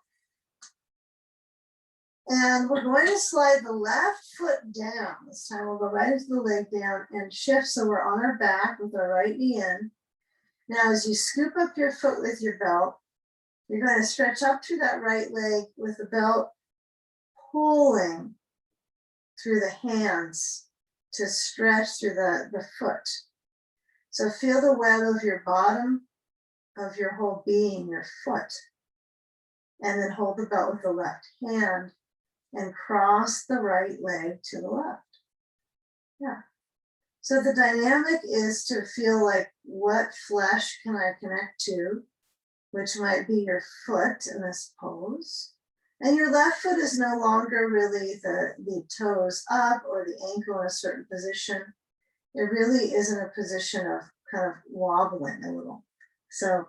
and we're going to slide the left foot down. This time we'll go right into the leg down and shift so we're on our back with our right knee in. Now, as you scoop up your foot with your belt, you're going to stretch up through that right leg with the belt pulling through the hands to stretch through the foot. So feel the web of your bottom of your whole being, your foot. And then hold the belt with the left hand and cross the right leg to the left. Yeah. So the dynamic is to feel like, what flesh can I connect to, which might be your foot in this pose. And your left foot is no longer really the toes up or the ankle in a certain position. It really is in a position of kind of wobbling a little. So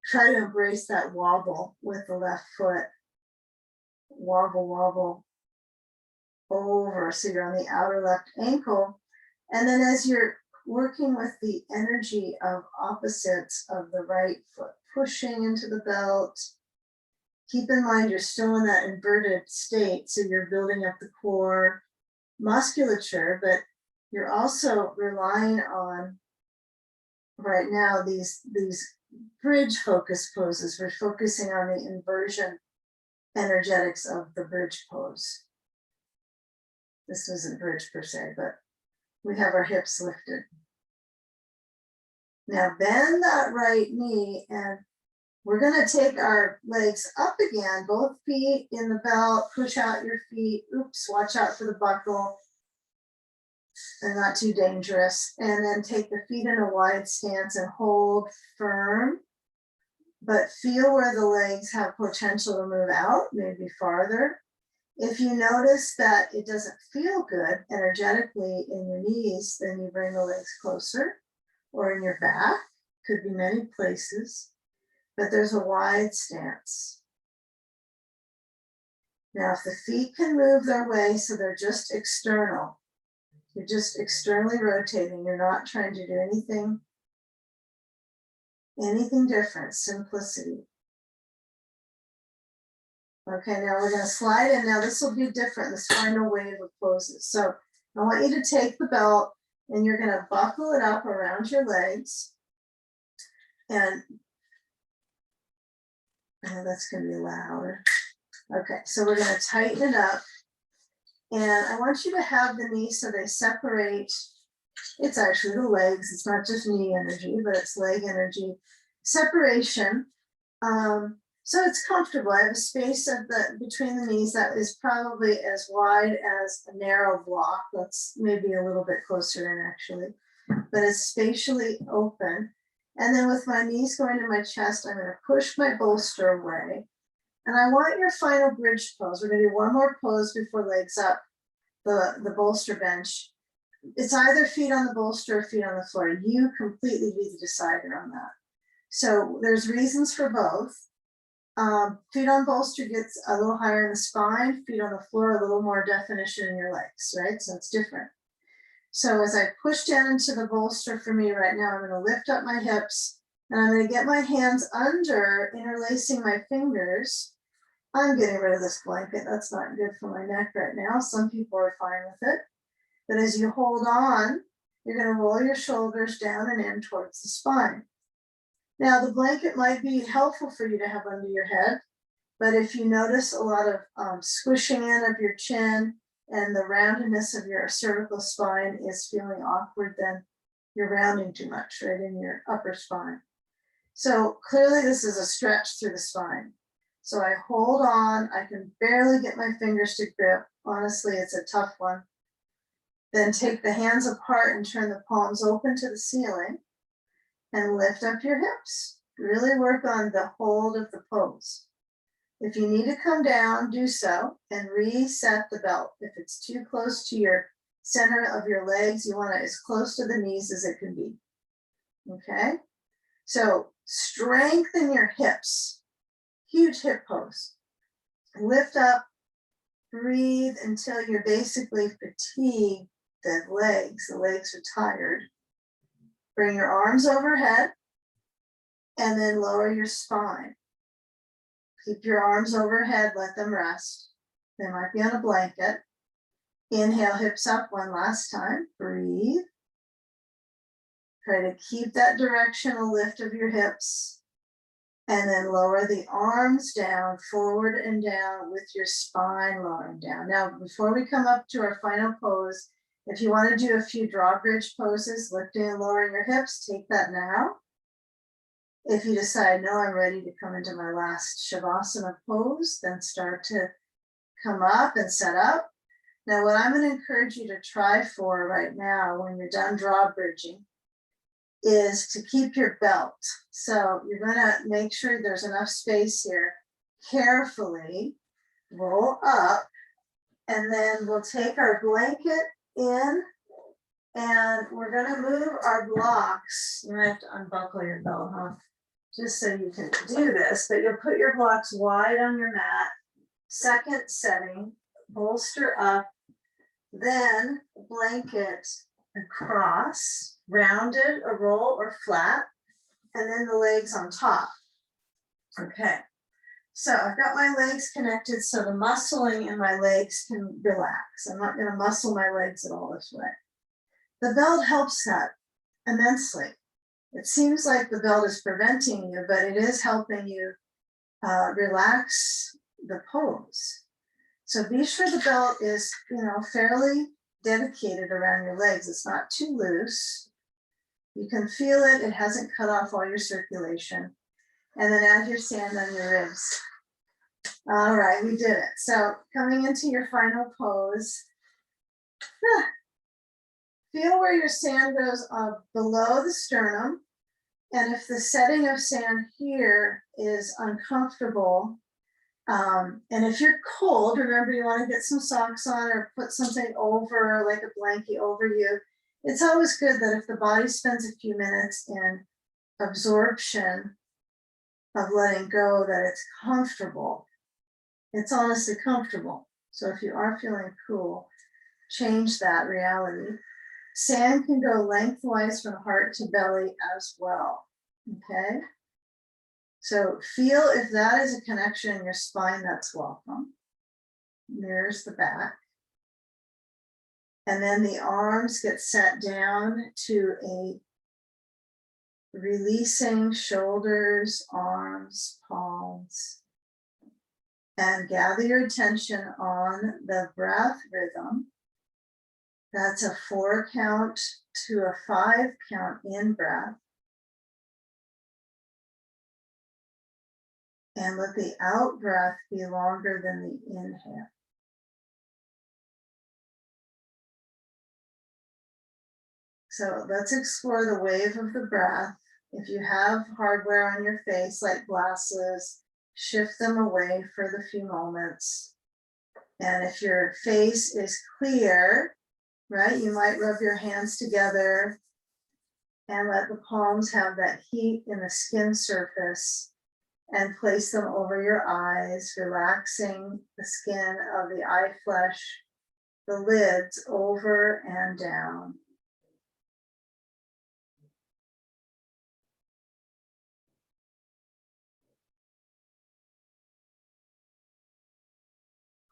try to embrace that wobble with the left foot. Wobble, wobble over. So you're on the outer left ankle. And then as you're working with the energy of opposites of the right foot, pushing into the belt, keep in mind you're still in that inverted state. So you're building up the core musculature, but you're also relying on right now these bridge focus poses. We're focusing on the inversion energetics of the bridge pose. This isn't bridge per se, but we have our hips lifted. Now bend that right knee, and we're going to take our legs up again, both feet in the belt, push out your feet. Oops, watch out for the buckle. They're not too dangerous. And then take the feet in a wide stance and hold firm, but feel where the legs have potential to move out, maybe farther. If you notice that it doesn't feel good energetically in your knees, then you bring the legs closer, or in your back, could be many places, but there's a wide stance. Now, if the feet can move their way, so they're just external, you're just externally rotating, you're not trying to do anything Anything different, simplicity. Okay, now we're gonna slide in. Now this will be different, this final wave of poses. So I want you to take the belt and you're gonna buckle it up around your legs. And that's gonna be louder. Okay, so we're gonna tighten it up. And I want you to have the knees so they separate. It's actually the legs, it's not just knee energy, but it's leg energy. Separation. So it's comfortable. I have a space between the knees that is probably as wide as a narrow block. That's maybe a little bit closer in actually, but it's spatially open. And then with my knees going to my chest, I'm going to push my bolster away. And I want your final bridge pose. We're going to do one more pose before legs up, the bolster bench. It's either feet on the bolster or feet on the floor. You completely be the decider on that. So there's reasons for both. Feet on bolster gets a little higher in the spine, feet on the floor, a little more definition in your legs, right? So it's different. So as I push down into the bolster for me right now, I'm going to lift up my hips and I'm going to get my hands under, interlacing my fingers. I'm getting rid of this blanket. That's not good for my neck right now. Some people are fine with it. But as you hold on, you're going to roll your shoulders down and in towards the spine. Now, the blanket might be helpful for you to have under your head, but if you notice a lot of squishing in of your chin and the roundedness of your cervical spine is feeling awkward, then you're rounding too much, right, in your upper spine. So clearly this is a stretch through the spine. So I hold on, I can barely get my fingers to grip. Honestly, it's a tough one. Then take the hands apart and turn the palms open to the ceiling and lift up your hips. Really work on the hold of the pose. If you need to come down, do so and reset the belt. If it's too close to your center of your legs, you want it as close to the knees as it can be. Okay? So strengthen your hips. Huge hip pose. Lift up, breathe until you're basically fatigued. The legs are tired. Bring your arms overhead and then lower your spine. Keep your arms overhead, let them rest. They might be on a blanket. Inhale, hips up one last time. Breathe. Try to keep that directional lift of your hips. And then lower the arms down, forward and down with your spine lowering down. Now, before we come up to our final pose, if you want to do a few drawbridge poses, lifting and lowering your hips, take that now. If you decide, no, I'm ready to come into my last Shavasana pose, then start to come up and set up. Now, what I'm going to encourage you to try for right now when you're done drawbridging is to keep your belt. So you're going to make sure there's enough space here. Carefully roll up, and then we'll take our blanket in, and we're going to move our blocks. You might have to unbuckle your belt, huh? Just so you can do this, but you'll put your blocks wide on your mat. Second setting, bolster up, then blanket across, rounded, a roll or flat, and then the legs on top. Okay, so I've got my legs connected so the muscling in my legs can relax. I'm not going to muscle my legs at all this way. The belt helps that immensely. It seems like the belt is preventing you, but it is helping you relax the pose. So be sure the belt is, fairly dedicated around your legs. It's not too loose. You can feel it. It hasn't cut off all your circulation. And then add your sand on your ribs. All right, we did it. So coming into your final pose, feel where your sand goes below the sternum. And if the setting of sand here is uncomfortable, and if you're cold, remember you want to get some socks on or put something over, like a blanket over you. It's always good that if the body spends a few minutes in absorption of letting go, that it's comfortable. It's honestly comfortable. So if you are feeling cool, change that reality. Sand can go lengthwise from heart to belly as well. Okay. So feel if that is a connection in your spine, that's welcome. Mirrors the back. And then the arms get set down to a releasing shoulders, arms, palms. And gather your attention on the breath rhythm. That's a 4 count to a 5 count in breath. And let the out breath be longer than the inhale. So let's explore the wave of the breath. If you have hardware on your face, like glasses, shift them away for the few moments. And if your face is clear, right, you might rub your hands together and let the palms have that heat in the skin surface and place them over your eyes, relaxing the skin of the eye flesh, the lids over and down.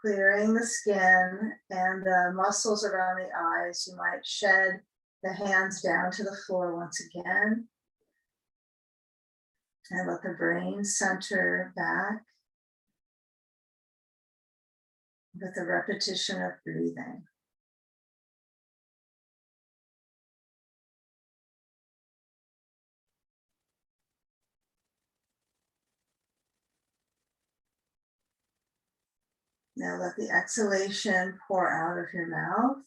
Clearing the skin and the muscles around the eyes. You might shed the hands down to the floor once again. And let the brain center back with the repetition of breathing. Now let the exhalation pour out of your mouth.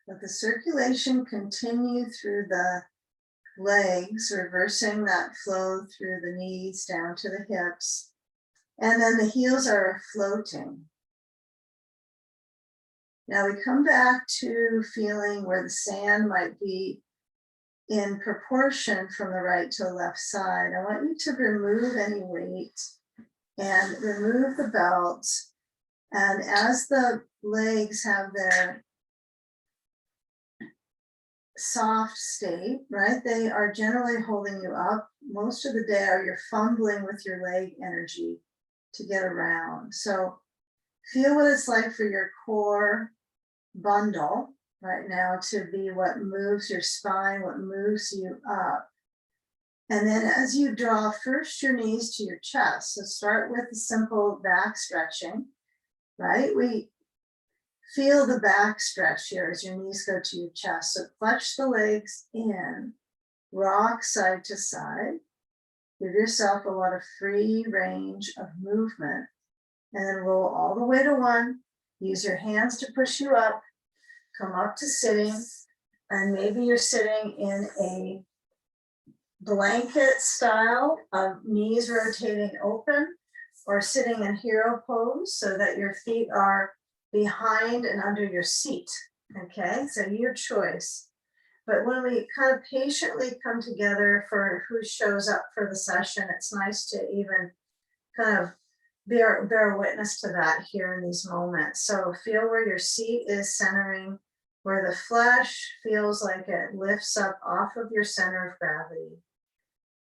Let the circulation continue through the legs, reversing that flow through the knees down to the hips. And then the heels are floating. Now we come back to feeling where the sand might be in proportion from the right to the left side. I want you to remove any weight and remove the belt. And as the legs have their soft state, right, they are generally holding you up. Most of the day you're fumbling with your leg energy to get around. So feel what it's like for your core bundle right now to be what moves your spine, what moves you up. And then as you draw first your knees to your chest, so start with the simple back stretching, right? We feel the back stretch here as your knees go to your chest. So clutch the legs in, rock side to side. Give yourself a lot of free range of movement, and then roll all the way to 1. Use your hands to push you up, come up to sitting, and maybe you're sitting in a blanket style of knees rotating open, or sitting in hero pose so that your feet are behind and under your seat. Okay, so your choice. But when we kind of patiently come together for who shows up for the session, it's nice to even kind of bear witness to that here in these moments. So feel where your seat is centering, where the flesh feels like it lifts up off of your center of gravity.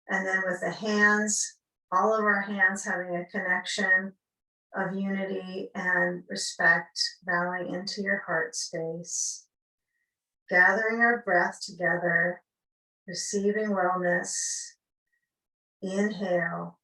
And then with the hands, all of our hands having a connection of unity and respect, bowing into your heart space. Gathering our breath together, receiving wellness. Inhale.